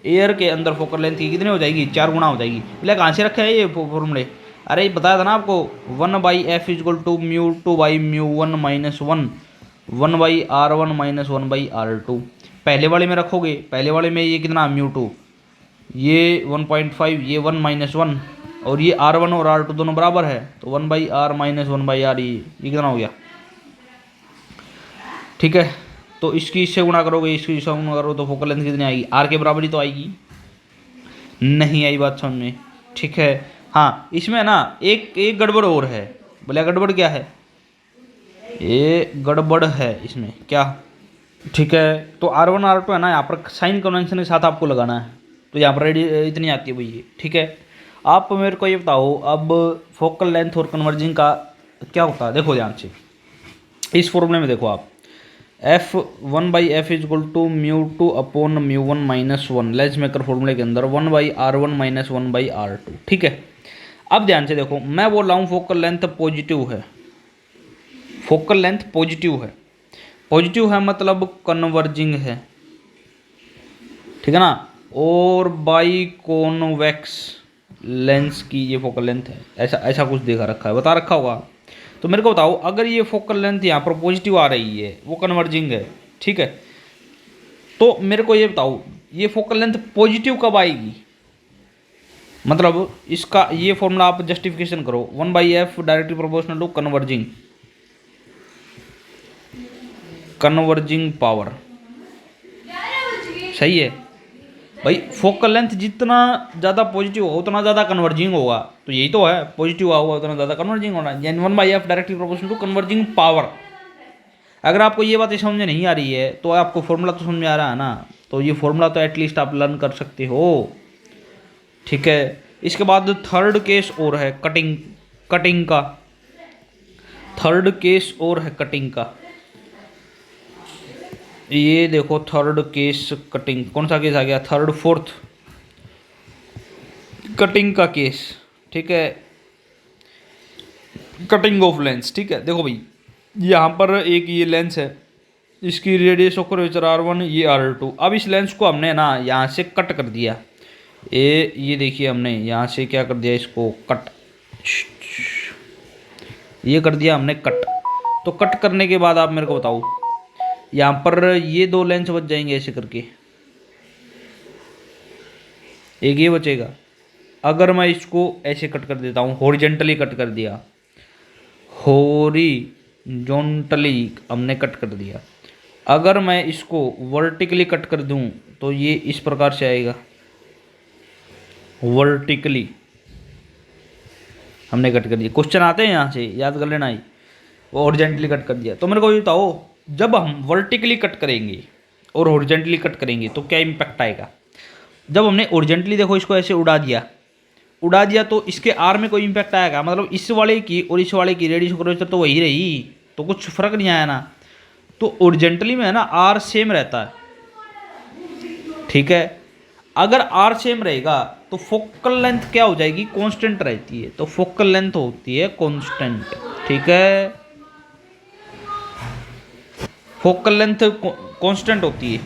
एयर के अंदर फोकल लेंथ की कितनी हो जाएगी, 4 गुना हो जाएगी। बोले कहाँ से रखे है ये फॉर्मूले, अरे ये बताया था ना आपको, 1/f = μ2/μ1 - 1, 1/r1 - 1/r2। पहले वाले में रखोगे, पहले वाले में ये कितना μ2, ये 1.5, ये 1 - 1, और ये r1 और r2 दोनों बराबर है, तो 1/r - 1/r, ये कितना हो गया, ठीक है। तो इसकी इससे गुणा करोगे, इसकी इससे गुणा करोगे तो फोकल लेंथ कितनी आएगी, आर के बराबर ही तो आएगी, नहीं आई बात समझ में, ठीक है। हाँ इसमें ना एक गड़बड़ और है, बोले गड़बड़ क्या है, ये गड़बड़ है इसमें क्या, ठीक है। तो R1 R2 है ना, यहाँ पर साइन कन्वेंशन के साथ आपको लगाना है, तो यहाँ पर इतनी आती है भैया, ठीक है। आप मेरे को ये बताओ अब फोकल लेंथ और कन्वर्जिंग का क्या होता है, देखो ध्यान से इस फॉर्मूले में देखो आप, f1/f = μ2/μ1 - 1 लेंस मेकर फॉर्मूले के अंदर 1/r1 - 1/r2, ठीक है। अब ध्यान से देखो, मैं बोल रहा हूँ फोकल लेंथ पॉजिटिव है, फोकल लेंथ पॉजिटिव है, पॉजिटिव है मतलब कन्वर्जिंग है, ठीक है ना, और बाई कॉन्वेक्स लेंस की ये फोकल लेंथ है, ऐसा ऐसा कुछ देखा रखा है, बता रखा होगा। तो मेरे को बताओ अगर ये फोकल लेंथ यहाँ पर पॉजिटिव आ रही है, वो कन्वर्जिंग है, ठीक है, तो मेरे को ये बताओ ये फोकल लेंथ पॉजिटिव कब आएगी, मतलब इसका ये फॉर्मूला आप जस्टिफिकेशन करो, 1/f directly proportional to converging power, सही है भाई। फोकल लेंथ जितना ज़्यादा पॉजिटिव होगा उतना ज़्यादा कन्वर्जिंग होगा, तो यही तो है, पॉजिटिव होगा उतना ज़्यादा कन्वर्जिंग होना, यानी 1/f directly proportional to converging power. अगर आपको ये बातें समझ में नहीं आ रही है तो आपको फॉर्मूला तो समझ में आ रहा है ना, तो ये फॉर्मूला तो एटलीस्ट आप लर्न कर सकते हो, ठीक है। इसके बाद थर्ड केस और है कटिंग का, थर्ड केस और है कटिंग का, ये देखो थर्ड केस कटिंग, कौन सा केस आ गया, थर्ड फोर्थ कटिंग का केस, ठीक है, कटिंग ऑफ लेंस, ठीक है। देखो भाई यहाँ पर एक ये लेंस है, इसकी रेडियस ऑफ कर्वेचर R1, ये R2। अब इस लेंस को हमने ना यहाँ से कट कर दिया, ये देखिए हमने यहाँ से क्या कर दिया, इसको कट, ये कर दिया हमने कट। तो कट करने के बाद आप मेरे को बताओ, यहाँ पर ये 2 लेंस बच जाएंगे ऐसे करके, एक ये बचेगा। अगर मैं इसको ऐसे कट कर देता हूँ, हॉरिजेंटली कट कर दिया, हॉरिजॉन्टली हमने कट कर दिया, अगर मैं इसको वर्टिकली कट कर दूं तो ये इस प्रकार से आएगा, वर्टिकली हमने कट कर दिया। क्वेश्चन आते हैं यहाँ से, याद कर लेना ही, वो हॉरिजेंटली कट कर दिया। तो मेरे को ये बताओ जब हम वर्टिकली कट करेंगे और हॉरिजेंटली कट करेंगे तो क्या इम्पैक्ट आएगा। जब हमने हॉरिजेंटली देखो इसको ऐसे उड़ा दिया तो इसके आर में कोई इम्पैक्ट आएगा, मतलब इस वाले की और इस वाले की रेडियस कर्वेचर तो वही रही, तो कुछ फर्क नहीं आया ना। तो हॉरिजेंटली में है ना आर सेम रहता है, ठीक है। अगर आर सेम रहेगा तो फोकल लेंथ क्या हो जाएगी, कांस्टेंट रहती है, तो फोकल लेंथ होती है कांस्टेंट, ठीक है। फोकल लेंथ कांस्टेंट होती है,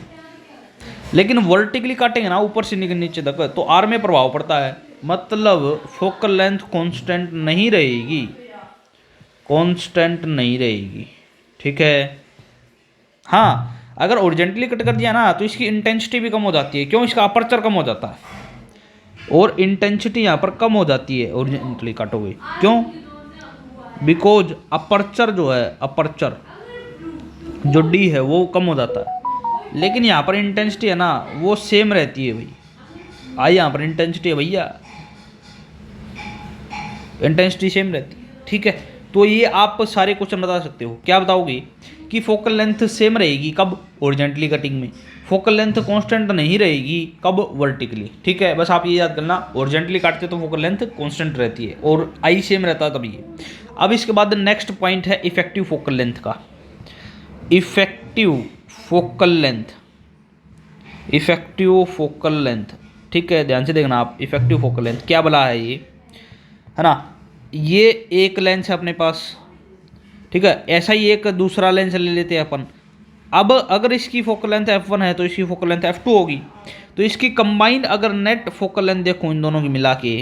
लेकिन वर्टिकली काटेंगे ना ऊपर से नीचे तक तो आर में प्रभाव पड़ता है, मतलब फोकल लेंथ कांस्टेंट नहीं रहेगी, कांस्टेंट नहीं रहेगी। ठीक है। हाँ, अगर ओरिजेंटली कट कर दिया ना तो इसकी इंटेंसिटी भी कम हो जाती है। क्यों? इसका अपर्चर कम हो जाता है और इंटेंसिटी यहाँ पर कम हो जाती है ओरिजेंटली काटोगे। क्यों? बिकॉज अपर्चर जो है, अपर्चर जो डी है वो कम हो जाता है, लेकिन यहाँ पर इंटेंसिटी है ना वो सेम रहती है भाई। आई यहाँ पर इंटेंसिटी है भैया, इंटेंसिटी सेम रहती है। ठीक है, तो ये आप सारे क्वेश्चन बता सकते हो। क्या बताओगे कि फोकल लेंथ सेम रहेगी कब? ओरिजेंटली कटिंग में। फोकल लेंथ कांस्टेंट नहीं रहेगी कब? वर्टिकली। ठीक है, बस आप ये याद करना, ओरिजेंटली काटते तो फोकल लेंथ कांस्टेंट रहती है और आई सेम रहता है तभी। अब इसके बाद नेक्स्ट पॉइंट है इफेक्टिव फोकल लेंथ का। Effective focal length, effective focal length. ठीक है, ध्यान से देखना आप, इफेक्टिव फोकल लेंथ क्या बला है ये, है ना। ये एक लेंस है अपने पास, ठीक है, ऐसा ही एक दूसरा लेंस ले लेते हैं अपन। अब अगर इसकी फोकल लेंथ f1 है तो इसकी फोकल लेंथ f2 होगी, तो इसकी कंबाइंड अगर नेट फोकल लेंथ देखो इन दोनों की मिला के,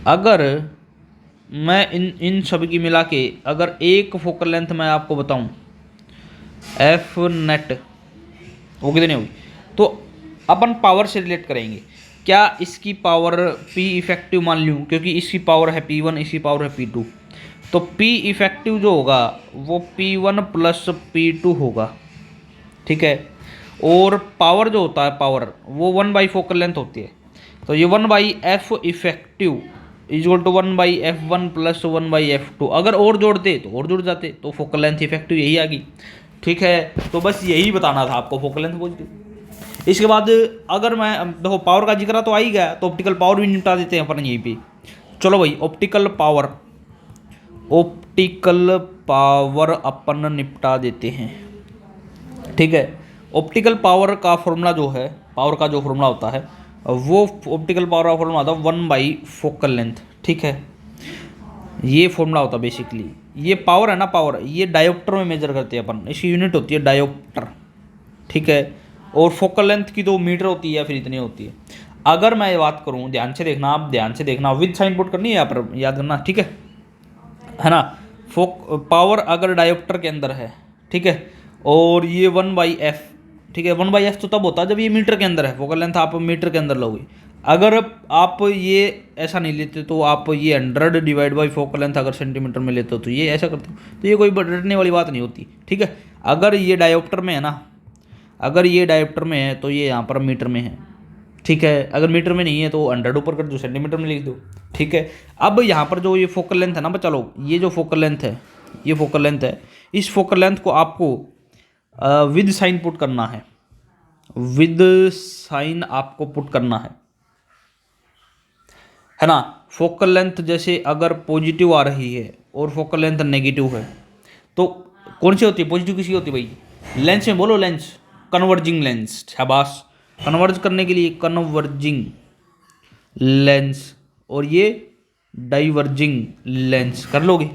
अगर मैं इन सभी की मिला के अगर एक फोकल लेंथ मैं आपको बताऊं एफ नेट, वो कितनी होगी? तो अपन पावर से रिलेट करेंगे। क्या इसकी पावर P इफेक्टिव मान लूँ, क्योंकि इसकी पावर है P1, इसकी पावर है P2, तो P इफेक्टिव जो होगा वो P1 प्लस P2 होगा। ठीक है, और पावर जो होता है पावर वो 1 बाई फोकल लेंथ होती है, तो ये 1/f effective equal to 1/f1 plus 1/f2। अगर और जोड़ते तो और जुड़ जाते, तो फोकल लेंथ इफेक्टिव यही आ गई। ठीक है, तो बस यही बताना था आपको, फोकल लेंथ पॉजिटिव। इसके बाद अगर मैं देखो पावर का जिक्र तो आ ही गया, तो ऑप्टिकल पावर भी निपटा देते हैं अपन यहीं पे। चलो भाई, ऑप्टिकल पावर, ऑप्टिकल पावर अपन निपटा देते हैं। ठीक है, ऑप्टिकल पावर का फॉर्मूला जो है, पावर का जो फॉर्मूला होता है वो ऑप्टिकल पावर का फॉर्मूला होता है 1/फोकल लेंथ। ठीक है, ये फॉर्मूला होता है बेसिकली। ये पावर है ना, पावर ये डायोप्टर में मेजर करते हैं अपन, इसकी यूनिट होती है डायोप्टर। ठीक है, और फोकल लेंथ की तो मीटर होती है या फिर इतनी होती है। अगर मैं ये बात करूँ, ध्यान से देखना आप, ध्यान से देखना, विद साइन पुट करनी है यहाँ पर, याद करना। ठीक है ना। पावर अगर डायोप्टर के अंदर है, ठीक है, और ये 1/f, ठीक है, 1/f तो तब होता है जब ये मीटर के अंदर है, फोकल लेंथ आप मीटर के अंदर लोगे। अगर आप ये ऐसा नहीं लेते तो आप ये 100 डिवाइड बाई फोकल लेंथ अगर सेंटीमीटर में लेते हो तो ये ऐसा करते हो, तो ये कोई डरने वाली बात नहीं होती। ठीक है, अगर ये डायोप्टर में है ना, अगर ये डायोप्टर में है तो ये यहाँ पर मीटर में है। ठीक है, अगर मीटर में नहीं है तो 100 ऊपर कर दो, सेंटीमीटर में लिख दो। ठीक है, अब यहाँ पर जो ये फोकल लेंथ है ना बच्चा लोग, ये जो फोकल लेंथ है, ये फोकल लेंथ है, इस फोकल लेंथ को आपको विद साइन पुट करना है, विद साइन आपको पुट करना है ना। फोकल लेंथ जैसे अगर पॉजिटिव आ रही है और फोकल लेंथ नेगेटिव है तो कौन सी होती है? पॉजिटिव किसी होती है भाई? लेंस में बोलो, लेंस, कन्वर्जिंग लेंस। शाबाश, कन्वर्ज करने के लिए कन्वर्जिंग लेंस, और ये डाइवर्जिंग लेंस कर लोगे,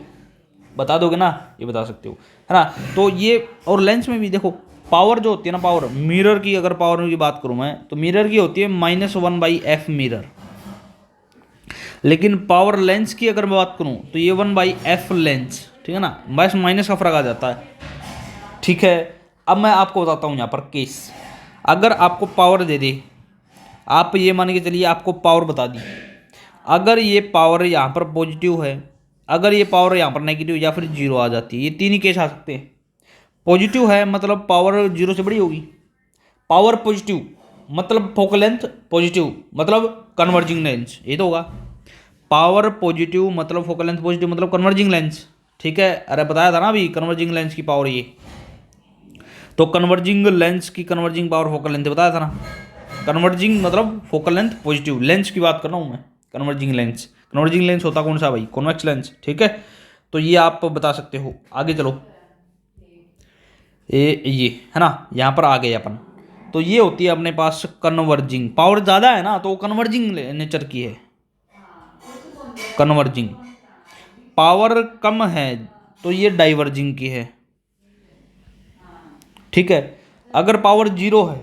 बता दोगे ना, ये बता सकते हो, है ना। तो ये, और लेंस में भी देखो पावर जो होती है ना, पावर मिरर की अगर पावर की बात करूं मैं तो मिरर की होती है -1/f मिरर, लेकिन पावर लेंस की अगर मैं बात करूं तो ये 1/f लेंस। ठीक है ना, बस माइनस का फर्क आ जाता है। ठीक है, अब मैं आपको बताता हूं यहाँ पर केस। अगर आपको पावर दे दे, आप ये मान के चलिए आपको पावर बता दी, अगर ये पावर यहाँ पर पॉजिटिव है, अगर ये पावर यहाँ पर नेगेटिव या फिर जीरो आ जाती है, ये तीन ही केस आ सकते हैं। पॉजिटिव है मतलब पावर जीरो से बड़ी होगी, पावर पॉजिटिव मतलब फोकल लेंथ पॉजिटिव मतलब कन्वर्जिंग लेंस, ये तो होगा। पावर पॉजिटिव मतलब फोकल लेंथ पॉजिटिव मतलब कन्वर्जिंग लेंस। ठीक है, अरे बताया था ना अभी कन्वर्जिंग लेंस की पावर ये, तो कन्वर्जिंग लेंस की कन्वर्जिंग पावर फोकल लेंथ बताया था ना। कन्वर्जिंग मतलब फोकल लेंथ पॉजिटिव, लेंस की बात कर रहा हूँ मैं, कन्वर्जिंग लेंस। कन्वर्जिंग लेंस होता कौन सा भाई? Convex lens. ठीक है, तो ये आप बता सकते हो। आगे चलो, ये है ना, यहाँ पर आ गए अपन, तो ये होती है अपने पास कन्वर्जिंग। पावर ज़्यादा है ना तो कन्वर्जिंग नेचर की है, कन्वर्जिंग। पावर कम है तो ये डाइवर्जिंग की है, ठीक है। अगर पावर जीरो है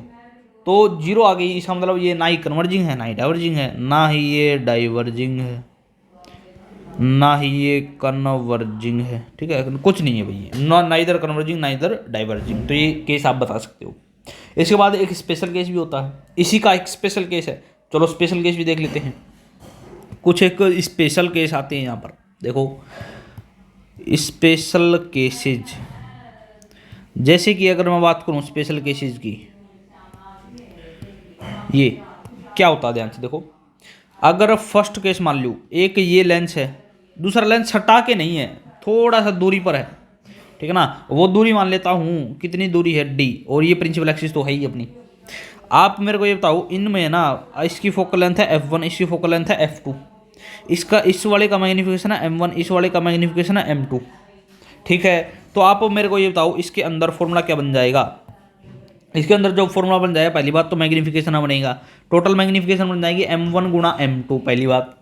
तो जीरो आ गई, इसका मतलब ये ना ही कन्वर्जिंग है ना ही डाइवर्जिंग है, ना ही ये डाइवर्जिंग है ना ही ये कन्वर्जिंग है, ठीक है, कुछ नहीं है भाई, ना इधर कन्वर्जिंग ना इधर डाइवर्जिंग। तो ये केस आप बता सकते हो। इसके बाद एक स्पेशल केस भी होता है, इसी का एक स्पेशल केस है। चलो स्पेशल केस भी देख लेते हैं। कुछ एक स्पेशल केस आते हैं यहाँ पर, देखो स्पेशल केसेज। जैसे कि अगर मैं बात करूँ स्पेशल केसेज की, ये क्या होता है ध्यान से देखो। अगर फर्स्ट केस मान लो एक ये लेंस है, दूसरा लेंस हटा के नहीं है, थोड़ा सा दूरी पर है, ठीक है ना। वो दूरी मान लेता हूँ, कितनी दूरी है d, और ये प्रिंसिपल एक्सिस तो है ही अपनी। आप मेरे को ये बताओ, इनमें ना इसकी फोकल लेंथ है f1, इसकी फोकल लेंथ है f2, इसका इस वाले का मैग्नीफिकेशन है m1, इस वाले का मैग्नीफिकेशन है m2, ठीक है। तो आप मेरे को ये बताओ इसके अंदर फॉर्मूला क्या बन जाएगा। इसके अंदर जो फॉर्मूला बन जाएगा, पहली बात तो मैग्नीफिकेशन बनेगा, टोटल मैग्नीफिकेशन बन जाएगी m1 गुणा m2, पहली बात।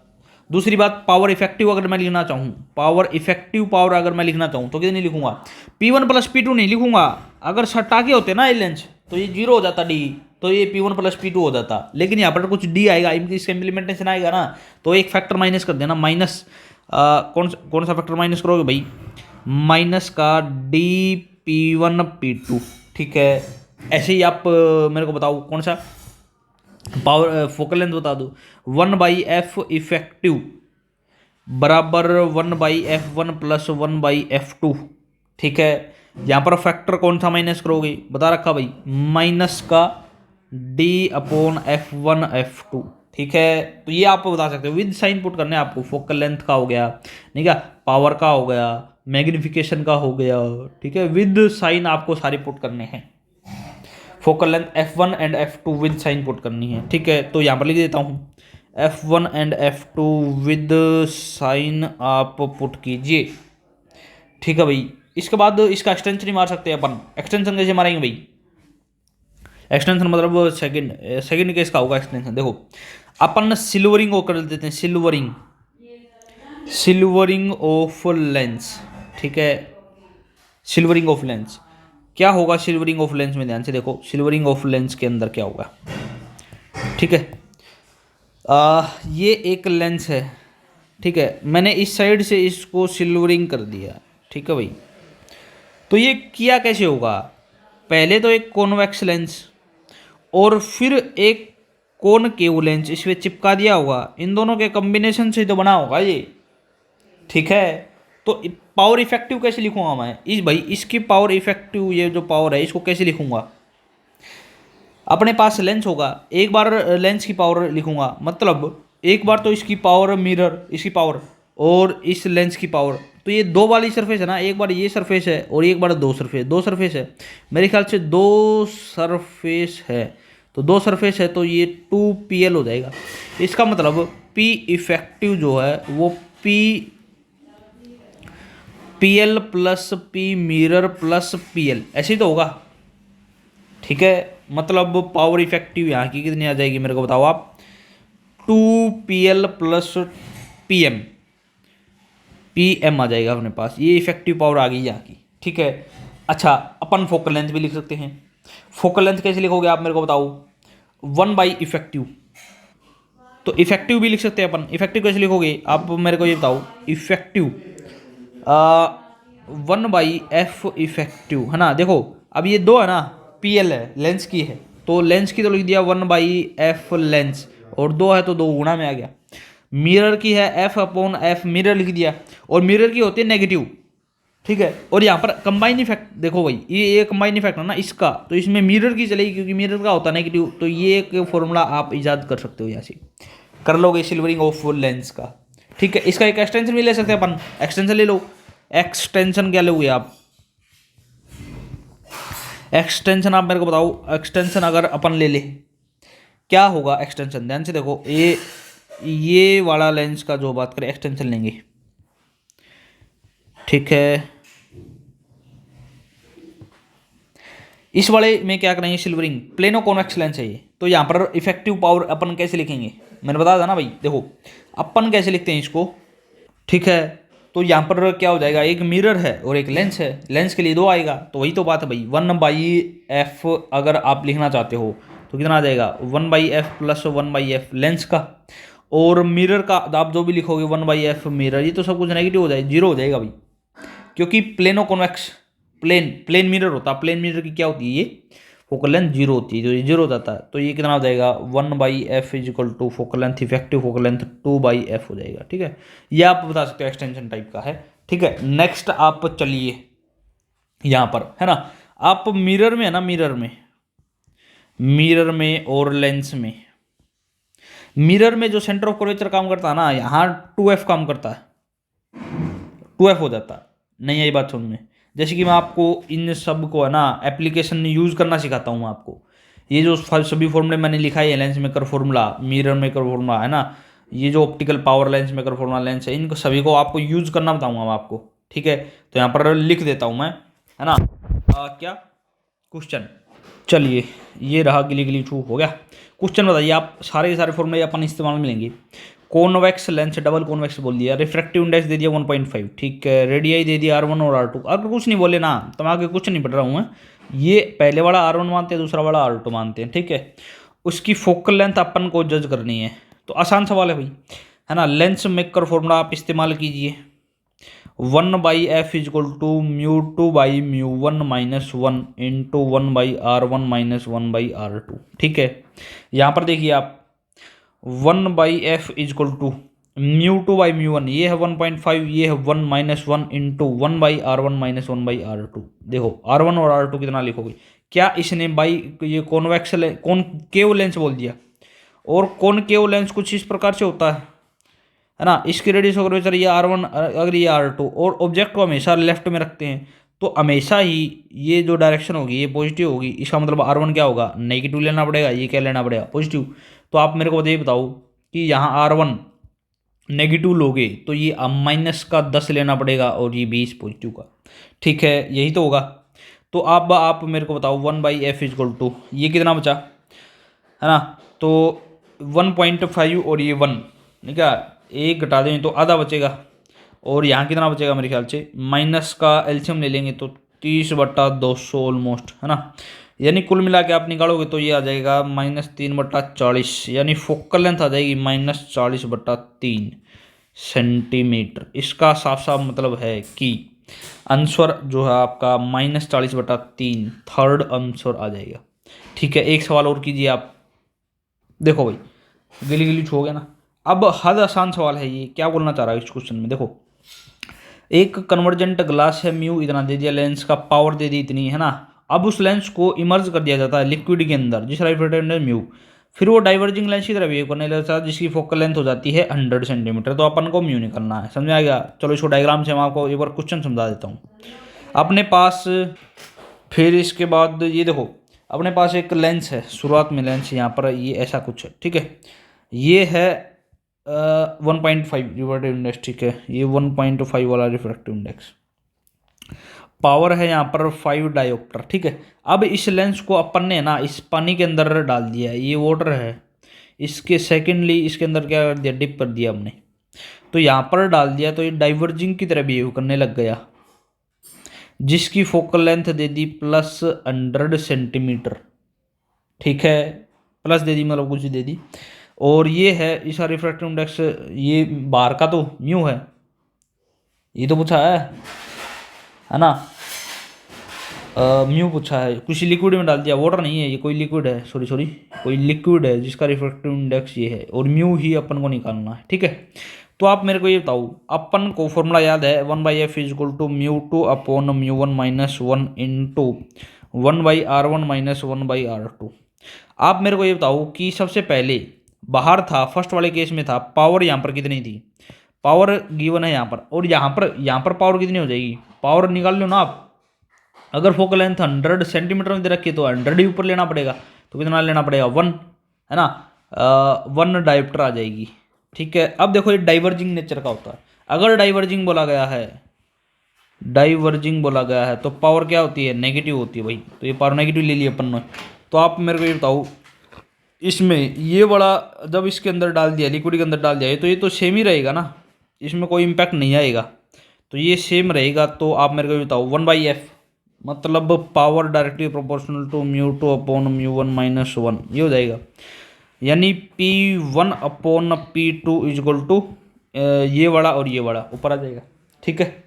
दूसरी बात, पावर इफेक्टिव अगर मैं लिखना चाहूँ, पावर इफेक्टिव पावर अगर मैं लिखना चाहूँ तो कितनी लिखूंगा, P1 प्लस P2 नहीं लिखूंगा। अगर सटा के होते ना ये लेंस तो ये जीरो हो जाता d, तो ये P1 प्लस P2 हो जाता। लेकिन यहाँ पर कुछ d आएगा, इसका इम्प्लीमेंटेशन आएगा ना, तो एक फैक्टर माइनस कर देना, माइनस कौन सा फैक्टर माइनस करोगे भाई, माइनस का dP1P2, ठीक है। ऐसे ही आप मेरे को बताओ कौन सा पावर फोकल लेंथ बता दो, 1/f इफेक्टिव बराबर 1/f1 प्लस 1/f2, ठीक है। यहाँ पर फैक्टर कौन सा माइनस करोगे, बता रखा भाई, माइनस का d/f1f2, ठीक है। तो ये आप बता सकते हो, विद साइन पुट करने आपको, फोकल लेंथ का हो गया, ठीक है, पावर का हो गया, मैग्निफिकेशन का हो गया, ठीक है, विद साइन आपको सारे पुट करने हैं। Focal length f1 and f2 with sign put करनी है, ठीक है। तो यहाँ पर लिख देता हूँ f1 and f2 with sign आप पुट कीजिए, ठीक है भाई। इसके बाद इसका एक्सटेंशन ही मार सकते हैं अपन। एक्सटेंशन कैसे मारेंगे भाई, एक्सटेंशन मतलब सेकंड केस का होगा एक्सटेंशन। देखो अपन सिल्वरिंग को कर देते हैं, सिल्वरिंग ऑफ लेंस, ठीक है, सिल्वरिंग ऑफ लेंस। क्या होगा सिल्वरिंग ऑफ लेंस में, ध्यान से देखो, सिल्वरिंग ऑफ लेंस के अंदर क्या होगा, ठीक है। ये एक लेंस है, ठीक है, मैंने इस साइड से इसको सिल्वरिंग कर दिया, ठीक है भाई। तो ये किया कैसे होगा, पहले तो एक कॉन्वेक्स लेंस और फिर एक कॉनकेव लेंस इसमें चिपका दिया होगा, इन दोनों के कॉम्बिनेशन से तो बना होगा ये, ठीक है। तो पावर इफेक्टिव कैसे लिखूंगा मैं, भाई इसकी पावर इफेक्टिव, ये जो पावर है इसको कैसे लिखूंगा, अपने पास लेंस होगा, एक बार लेंस की पावर लिखूंगा, मतलब एक बार तो इसकी पावर मिरर, इसकी पावर और इस लेंस की पावर। तो ये दो वाली सरफेस है ना, एक बार ये सरफेस है और एक बार दो सरफेस है, मेरे ख्याल से दो सरफेस है, तो दो सरफेस है तो ये 2PL हो जाएगा। इसका मतलब P इफेक्टिव जो है वो PL plus P mirror plus PL, ऐसे ही तो होगा, ठीक है। मतलब पावर इफेक्टिव यहाँ की कितनी आ जाएगी मेरे को बताओ आप, 2PL प्लस PM आ जाएगा अपने पास, ये इफेक्टिव पावर आ गई यहाँ की, ठीक है। अच्छा अपन फोकल लेंथ भी लिख सकते हैं। फोकल लेंथ कैसे लिखोगे आप मेरे को बताओ, 1/इफेक्टिव, तो इफेक्टिव भी लिख सकते हैं अपन। इफेक्टिव कैसे लिखोगे आप मेरे को ये बताओ, इफेक्टिव 1/f इफेक्टिव, है ना। देखो अब ये दो है ना, PL है, लेंस की है, तो लेंस की तो लिख दिया 1/f लेंस, और दो है तो दो गुणा में आ गया। मिरर की है f/f मिरर लिख दिया, और मिरर की होती है नेगेटिव, ठीक है। और यहाँ पर कंबाइन इफेक्ट देखो भाई, ये कंबाइन इफेक्ट है ना इसका, तो इसमें मिरर की चलेगी क्योंकि मिरर का होता है नेगेटिव। तो ये एक फॉर्मूला आप इजाद कर सकते हो, यहाँ से कर लोगे सिल्वरिंग ऑफ लेंस का, ठीक है। इसका एक एक्सटेंशन भी ले सकते हैं अपन, एक्सटेंशन ले लो। एक्सटेंशन क्या लोगे आप, एक्सटेंशन आप मेरे को बताओ, एक्सटेंशन अगर अपन ले ले क्या होगा एक्सटेंशन, ध्यान से देखो, ये वाला लेंस का जो बात करें एक्सटेंशन लेंगे, ठीक है। इस वाले में क्या करेंगे, सिल्वरिंग प्लेनो कॉन्वेक्स लेंस है ये, तो यहाँ पर इफेक्टिव पावर अपन कैसे लिखेंगे, मैंने बताया था ना भाई, देखो अपन कैसे लिखते हैं इसको, ठीक है। तो यहाँ पर क्या हो जाएगा, एक मिरर है और एक लेंस है, लेंस के लिए 2 आएगा, तो वही तो बात है भाई। 1/f अगर आप लिखना चाहते हो तो कितना आ जाएगा, 1/f प्लस 1/f लेंस का, और मिरर का आप जो भी लिखोगे 1/f मिरर, ये तो सब कुछ नेगेटिव हो जाएगा, जीरो हो जाएगा भाई, क्योंकि प्लेनो कॉन्वेक्स प्लेन मिरर होता है। प्लेन मिरर की क्या होती है, ये फोकल लेंथ जीरो होती है, तो ये जीरो हो जाता है। तो ये कितना हो जाएगा, 1/f is equal to focal length, effective focal length 2/f हो जाएगा। ठीक है, ये आप बता सकते हो, एक्सटेंशन टाइप का है। ठीक है, नेक्स्ट आप चलिए यहाँ पर, है ना, आप मिरर में है ना, मिरर में और लेंस में, मिरर में जो सेंटर ऑफ कर्वेचर काम करता है ना, यहाँ 2f काम करता है, 2f हो जाता है। नहीं आई बात समझ में? जैसे कि मैं आपको इन सब को है ना एप्लीकेशन यूज करना सिखाता हूँ मैं आपको। ये जो सभी फॉर्मूले मैंने लिखा है, lens maker formula, mirror maker formula, है ना, ये जो optical power lens maker formula lens है, इनको सभी को आपको यूज करना बताऊंगा मैं आपको। ठीक है, तो यहाँ पर लिख देता हूँ मैं, है ना, क्या क्वेश्चन, चलिए ये रहा, गिली गिली छूप हो गया। क्वेश्चन बताइए आप, सारे के सारे फॉर्मूले अपन इस्तेमाल में लेंगे। कॉन्वेक्स लेंस डबल कॉन्वेक्स बोल दिया, रिफ्रैक्टिव इंडेक्स दे दिया 1.5, ठीक है, रेडियाई दे दिया R1 और R2। अगर कुछ नहीं बोले ना तो मैं आगे कुछ नहीं पढ़ रहा हूँ मैं, ये पहले वाला R1 मानते हैं, दूसरा वाला R2 मानते हैं। ठीक है, उसकी फोकल लेंथ अपन को जज करनी है, तो आसान सवाल है भाई, है ना। लेंस मेकर फॉर्मूला आप इस्तेमाल कीजिए, 1/f is equal to μ2/μ1 minus 1 into 1/r1 minus 1/r2। ठीक है, यहाँ पर देखिए आप, 1/f इज इक्वल टू μ2/μ1, ये है 1.5, ये है 1 minus 1 into 1/r1 minus 1/r2। देखो R1 और R2 कितना लिखोगे, क्या इसने बाई ये कॉन्वेक्स कॉनकेव लेंस बोल दिया, और कॉनकेव लेंस कुछ इस प्रकार से होता है ना, इसकी रेडियस ऑफ कर्वेचर ये R1, अगर ये R2, और ऑब्जेक्ट को हमेशा लेफ्ट में रखते हैं, तो हमेशा ही ये जो डायरेक्शन होगी ये पॉजिटिव होगी, इसका मतलब R1 क्या होगा, नेगेटिव लेना पड़ेगा, ये क्या लेना पड़ेगा, पॉजिटिव। तो आप मेरे को ये बताओ कि यहाँ R1 नेगेटिव लोगे तो ये माइनस का 10 लेना पड़ेगा, और ये 20 पॉजिटिव का। ठीक है, यही तो होगा। तो आप मेरे को बताओ 1/f इजक्वल टू, ये कितना बचा, है ना, तो 1.5 और ये 1, ठीक है, एक घटा दें तो आधा बचेगा, और यहाँ कितना बचेगा मेरे ख्याल से, माइनस का एलसीएम ले लेंगे तो 30/200 ऑलमोस्ट, है ना, यानी कुल मिला के आप निकालोगे तो ये आ जाएगा -3/40, यानी फोकल लेंथ आ जाएगी -40/3 सेंटीमीटर। इसका साफ साफ मतलब है कि आंसर जो है आपका -40/3 थर्ड आंसर आ जाएगा। ठीक है, एक सवाल और कीजिए आप, देखो भाई गिली गिली छो गया ना। अब हद आसान सवाल है ये, क्या बोलना चाह रहा है इस क्वेश्चन में, देखो एक कन्वर्जेंट ग्लास है, म्यू इतना दे दिया, लेंस का पावर दे दी इतनी, है ना। अब उस लेंस को इमर्ज कर दिया जाता है लिक्विड के अंदर, जिस रिफ्रैक्टेड म्यू, फिर वो डाइवर्जिंग लेंस की तरह बिहेव करने लगता है, जिसकी फोकल लेंथ हो जाती है 100 सेंटीमीटर। तो अपन को म्यू निकलना है, समझ आएगा। चलो इसको डायग्राम से मैं आपको एक बार क्वेश्चन समझा देता हूँ अपने पास। फिर इसके बाद ये देखो, अपने पास एक लेंस है, शुरुआत में लेंस यहाँ पर ये ऐसा कुछ है, ठीक है, ये है 1.5 रिफ्रैक्टिव इंडेक्स, ठीक है, ये 1.5 वाला रिफ्रैक्टिव इंडेक्स, पावर है यहाँ पर 5 डायोप्टर। ठीक है, अब इस लेंस को अपन ने ना इस पानी के अंदर डाल दिया है, ये वाटर है, इसके सेकेंडली इसके अंदर क्या कर दिया, डिप कर दिया हमने, तो यहाँ पर डाल दिया, तो ये डाइवर्जिंग की तरह बिहेव करने लग गया, जिसकी फोकल लेंथ दे दी +100 सेंटीमीटर। ठीक है, प्लस दे दी मतलब कुछ दे दी, और ये है इसका रिफ्रैक्टिव इंडेक्स, ये बाहर का तो म्यू है, ये तो पूछा है ना, म्यू पूछा है, कुछ लिक्विड में डाल दिया, वाटर नहीं है ये, कोई लिक्विड है, सॉरी कोई लिक्विड है जिसका रिफ्रैक्टिव इंडेक्स ये है, और म्यू ही अपन को निकालना है। ठीक है, तो आप मेरे को ये बताओ, अपन को फॉर्मूला याद है, 1/f is equal to μ2/μ1 minus 1 into 1/r1 minus 1/r2। आप मेरे को ये बताओ कि सबसे पहले बाहर था, फर्स्ट वाले केस में था, पावर यहाँ पर कितनी थी, पावर गिवन है यहाँ पर, और यहाँ पर पावर कितनी हो जाएगी, पावर निकाल लो ना आप। अगर फोकल लेंथ 100 सेंटीमीटर में दे रखी है तो 100 ही ऊपर लेना पड़ेगा, तो कितना लेना पड़ेगा, 1, है ना, 1 डायोप्टर आ जाएगी। ठीक है, अब देखो ये डाइवर्जिंग नेचर का होता है, अगर डाइवर्जिंग बोला गया है तो पावर क्या होती है, नेगेटिव होती है भाई, तो ये पावर नेगेटिव ले लिया अपन ने। तो आप मेरे को ये बताओ, इसमें ये बड़ा जब इसके अंदर डाल दिया, लिक्विड के अंदर डाल दिया, तो ये तो सेम ही रहेगा ना, इसमें कोई इम्पैक्ट नहीं आएगा, तो ये सेम रहेगा। तो आप मेरे को बताओ 1/f मतलब power directly proportional to mu two upon mu one minus one, ये हो जाएगा। यानी P1 upon P2 equal to ये वाला और ये वाला ऊपर आ जाएगा। ठीक है,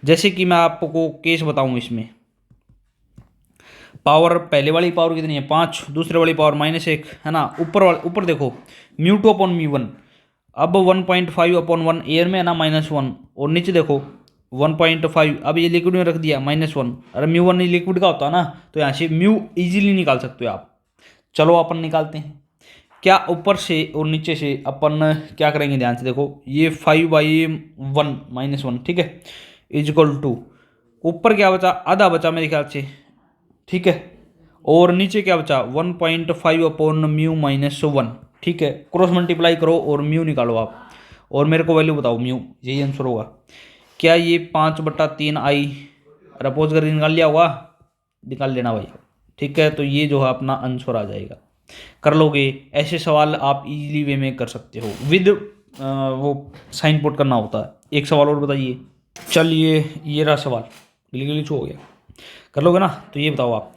जैसे कि मैं आपको केस बताऊं, इसमें पावर पहले वाली पावर कितनी है 5, दूसरे वाली पावर -1 है ना। ऊपर देखो mu two upon mu one, अब 1.5 अपॉन वन एयर में है ना -1, और नीचे देखो 1.5, अब ये लिक्विड में रख दिया -1। अरे म्यू वन लिक्विड का होता है ना, तो यहाँ से म्यू इजीली निकाल सकते हो आप। चलो अपन निकालते हैं। क्या ऊपर से और नीचे से अपन क्या करेंगे, ध्यान से देखो, ये 5/1 -1, ठीक है, इजक्वल टू ऊपर क्या बचा, आधा बचा मेरे ख्याल से, ठीक है, और नीचे क्या बचा 1.5 अपॉन म्यू -1, ठीक है। क्रॉस मल्टीप्लाई करो और म्यू निकालो आप, और मेरे को वैल्यू बताओ म्यू, यही आंसर होगा। क्या ये 5/3 आई रपोज करके निकाल लिया होगा, निकाल लेना भाई, ठीक है। तो ये जो है अपना आंसर आ जाएगा। कर लोगे, ऐसे सवाल आप इजीली वे में कर सकते हो, विद वो साइन पुट करना होता है। एक सवाल और बताइए। चलिए ये रहा सवाल, गिली हो गया, कर लोगे ना। तो ये बताओ आप,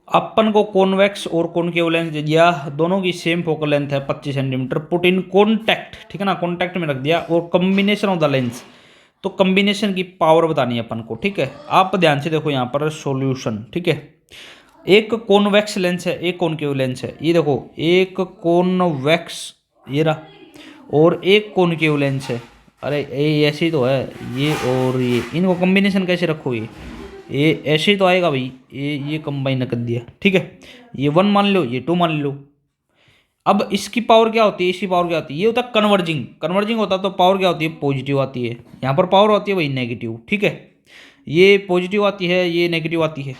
अपन को कॉन्वेक्स और कॉनकेव लेंस दे दिया, दोनों की सेम फोकल लेंथ है 25 सेंटीमीटर, पुट इन कॉन्टैक्ट, ठीक है ना, कॉन्टैक्ट में रख दिया, और कॉम्बिनेशन ऑफ द लेंस, तो कॉम्बिनेशन की पावर बतानी है अपन को, ठीक है। आप ध्यान से देखो यहाँ पर सॉल्यूशन, ठीक है। एक कॉन्वेक्स लेंस है, एक कॉनकेव लेंस है, ये देखो एक कॉन्वेक्स ये रहा, और एक कॉनकेव लेंस है। अरे ये ऐसे ही तो है, ये और ये, इनको कॉम्बिनेशन कैसे रखोगे, ये ऐसे ही तो आएगा भाई, ये कंबाइन कर दिया, ठीक है। ये 1 मान लो, ये 2 मान लो। अब इसकी पावर क्या होती है, इसकी पावर क्या होती है, ये होता है कन्वर्जिंग, कन्वर्जिंग होता तो पावर क्या होती है, पॉजिटिव आती है। यहाँ पर पावर होती है भाई नेगेटिव, ठीक है, ये पॉजिटिव आती है, ये नेगेटिव आती है।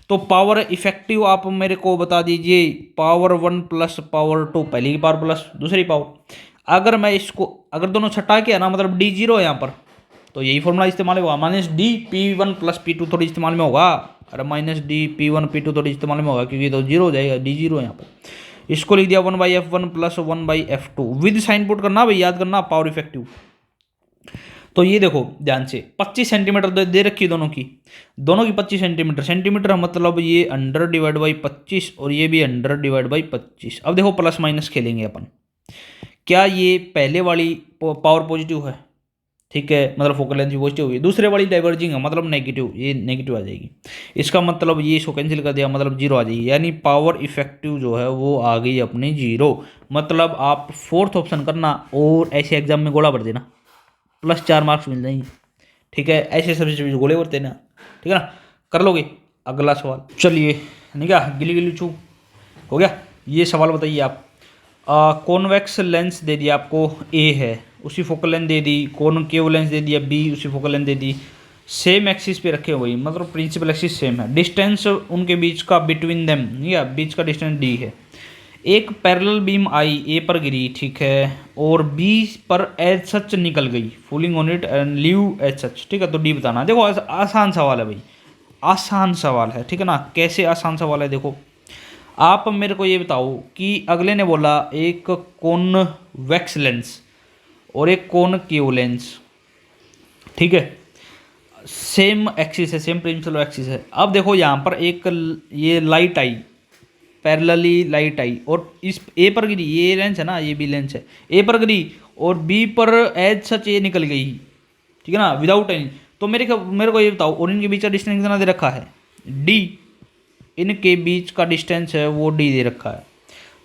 तो पावर इफेक्टिव आप मेरे को बता दीजिए, पावर 1 प्लस पावर 2, पहली की पावर प्लस दूसरी पावर। अगर मैं इसको, अगर दोनों छटा के है ना, मतलब D0 है यहाँ पर, तो यही फॉर्मूला इस्तेमाल होगा, -D/P1 + P2 थोड़ी इस्तेमाल में होगा, अरे -D/P1 P2 थोड़ी इस्तेमाल में होगा, क्योंकि तो 0 हो जाएगा, D0 है यहाँ पर। इसको लिख दिया 1/F1 + 1/F2, with sign put करना भाई, याद करना पावर इफेक्टिव। तो ये देखो ध्यान से 25 सेंटीमीटर दे रखी है दोनों की 25 सेंटीमीटर, सेंटीमीटर मतलब ये 100/25 और ये भी 100/25। अब देखो प्लस माइनस खेलेंगे अपन, क्या ये पहले वाली पावर पॉजिटिव है, ठीक है, मतलब फोकल लेंथ पॉजिटिव हुई, दूसरे वाली डाइवर्जिंग है मतलब नेगेटिव, ये नेगेटिव आ जाएगी। इसका मतलब ये इसको कैंसिल कर दिया, मतलब 0 आ जाएगी, यानी पावर इफेक्टिव जो है वो आ गई अपनी 0। मतलब आप फोर्थ ऑप्शन करना और ऐसे एग्जाम में गोला भर देना, +4 मार्क्स मिल जाएंगे, ठीक है। ऐसे सब्जेक्ट गोले भरते ना, ठीक है ना, कर लोगे। अगला सवाल, चलिए नहीं क्या गिली गिली छू हो गया। ये सवाल बताइए आप, कॉन्वेक्स लेंस दे दिया आपको, ए है, उसी फोकल लेंथ दे दी, कॉनकेव लेंस दे दिया बी, उसी फोकल लेंथ दे दी, सेम एक्सिस पे रखे हुए, मतलब प्रिंसिपल एक्सिस सेम है, डिस्टेंस उनके बीच का बिटवीन देम, या बीच का डिस्टेंस डी है। एक पैरेलल बीम आई ए पर गिरी, ठीक है, और बी पर एज सच निकल गई, fooling on it and leave as such, ठीक है। तो डी बताना। देखो आसान सवाल है भाई, आसान सवाल है, ठीक है ना। कैसे आसान सवाल है, देखो आप मेरे को ये बताओ कि अगले ने बोला एक कॉन्वेक्स लेंस और एक कॉनकेव लेंस, ठीक है, सेम एक्सिस है, सेम प्रिंसिपल एक्सिस है। अब देखो यहाँ पर एक ये लाइट आई, पैरेलली लाइट आई, और इस ए पर गिरी, ये लेंस है ना, ये बी लेंस है, ए पर गिरी और बी पर एज सच ए निकल गई, ठीक है ना, विदाउट एनी। तो मेरे को ये बताओ, और इनके बीच का डिस्टेंस कितना दे रखा है, डी, इनके बीच का डिस्टेंस है वो डी दे रखा है।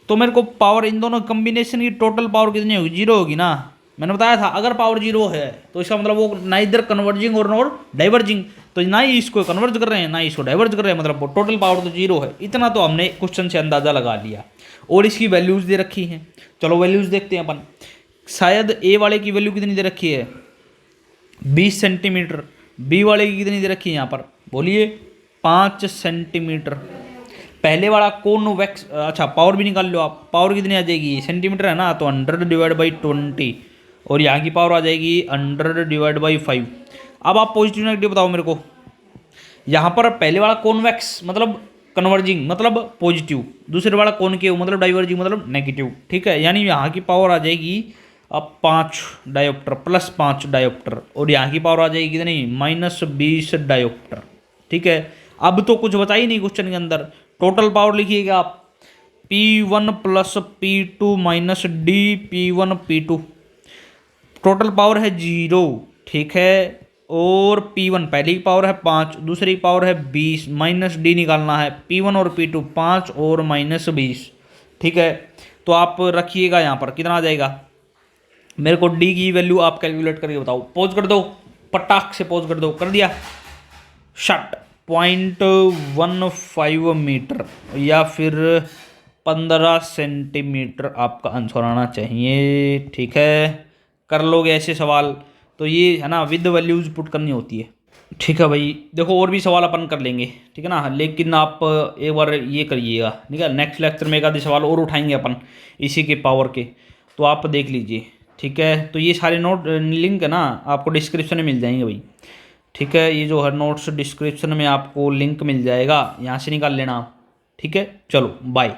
तो मेरे को पावर, इन दोनों कॉम्बिनेशन की टोटल पावर कितनी होगी, 0 होगी ना। मैंने बताया था अगर पावर 0 है तो इसका मतलब वो ना इधर कन्वर्जिंग और नॉर डाइवर्जिंग, तो ना ही इसको कन्वर्ज कर रहे हैं ना ही इसको डाइवर्ज कर रहे हैं, मतलब टोटल पावर तो 0 है। इतना तो हमने क्वेश्चन से अंदाजा लगा लिया, और इसकी वैल्यूज दे रखी हैं। चलो वैल्यूज देखते हैं अपन। शायद ए वाले की वैल्यू कितनी दे रखी है 20 सेंटीमीटर, बी वाले की कितनी दे रखी है यहाँ पर बोलिए 5 सेंटीमीटर। पहले वाला कॉन्वेक्स, अच्छा पावर भी निकाल लो आप, पावर कितनी आ जाएगी, सेंटीमीटर है ना, तो 100/20, और यहाँ की पावर आ जाएगी 100/5। अब आप पॉजिटिव नेगेटिव बताओ मेरे को। यहाँ पर पहले वाला कॉन्वेक्स मतलब कन्वर्जिंग मतलब पॉजिटिव, दूसरे वाला कॉनकेव मतलब डाइवर्जिंग मतलब नेगेटिव, ठीक है। यानी यहाँ की पावर आ जाएगी अब 5 डायोप्टर प्लस 5 डायोप्टर, और यहाँ की पावर आ जाएगी कितनी, -20 डायोप्टर। ठीक है, अब तो कुछ बता ही नहीं क्वेश्चन के अंदर, टोटल पावर लिखिएगा आप, P1 plus P2 minus DP1 P2, total power है 0। ठीक है, और P1 पहली पावर है 5, दूसरी पावर है 20, माइनस डी निकालना है, P1 और P2 5 और -20। ठीक है, तो आप रखिएगा यहाँ पर कितना आ जाएगा, मेरे को डी की वैल्यू आप कैलकुलेट करके बताओ। पॉज कर दो, पटाख से पॉज कर दो, कर दिया, शट। 0.15 मीटर या फिर 15 सेंटीमीटर आपका आंसर आना चाहिए। ठीक है, कर लोगे ऐसे सवाल तो ये है ना, विद वैल्यूज पुट करनी होती है। ठीक है भाई, देखो और भी सवाल अपन कर लेंगे, ठीक है ना, लेकिन आप एक बार ये करिएगा, ठीक है, नेक्स्ट लेक्चर में एक आधे सवाल और उठाएंगे अपन इसी के पावर के, तो आप देख लीजिए। ठीक है, तो ये सारे नोट लिंक है ना आपको डिस्क्रिप्शन में मिल जाएंगे भाई। ठीक है, ये जो है नोट्स डिस्क्रिप्शन में आपको लिंक मिल जाएगा, यहाँ से निकाल लेना आप। ठीक है, चलो बाय।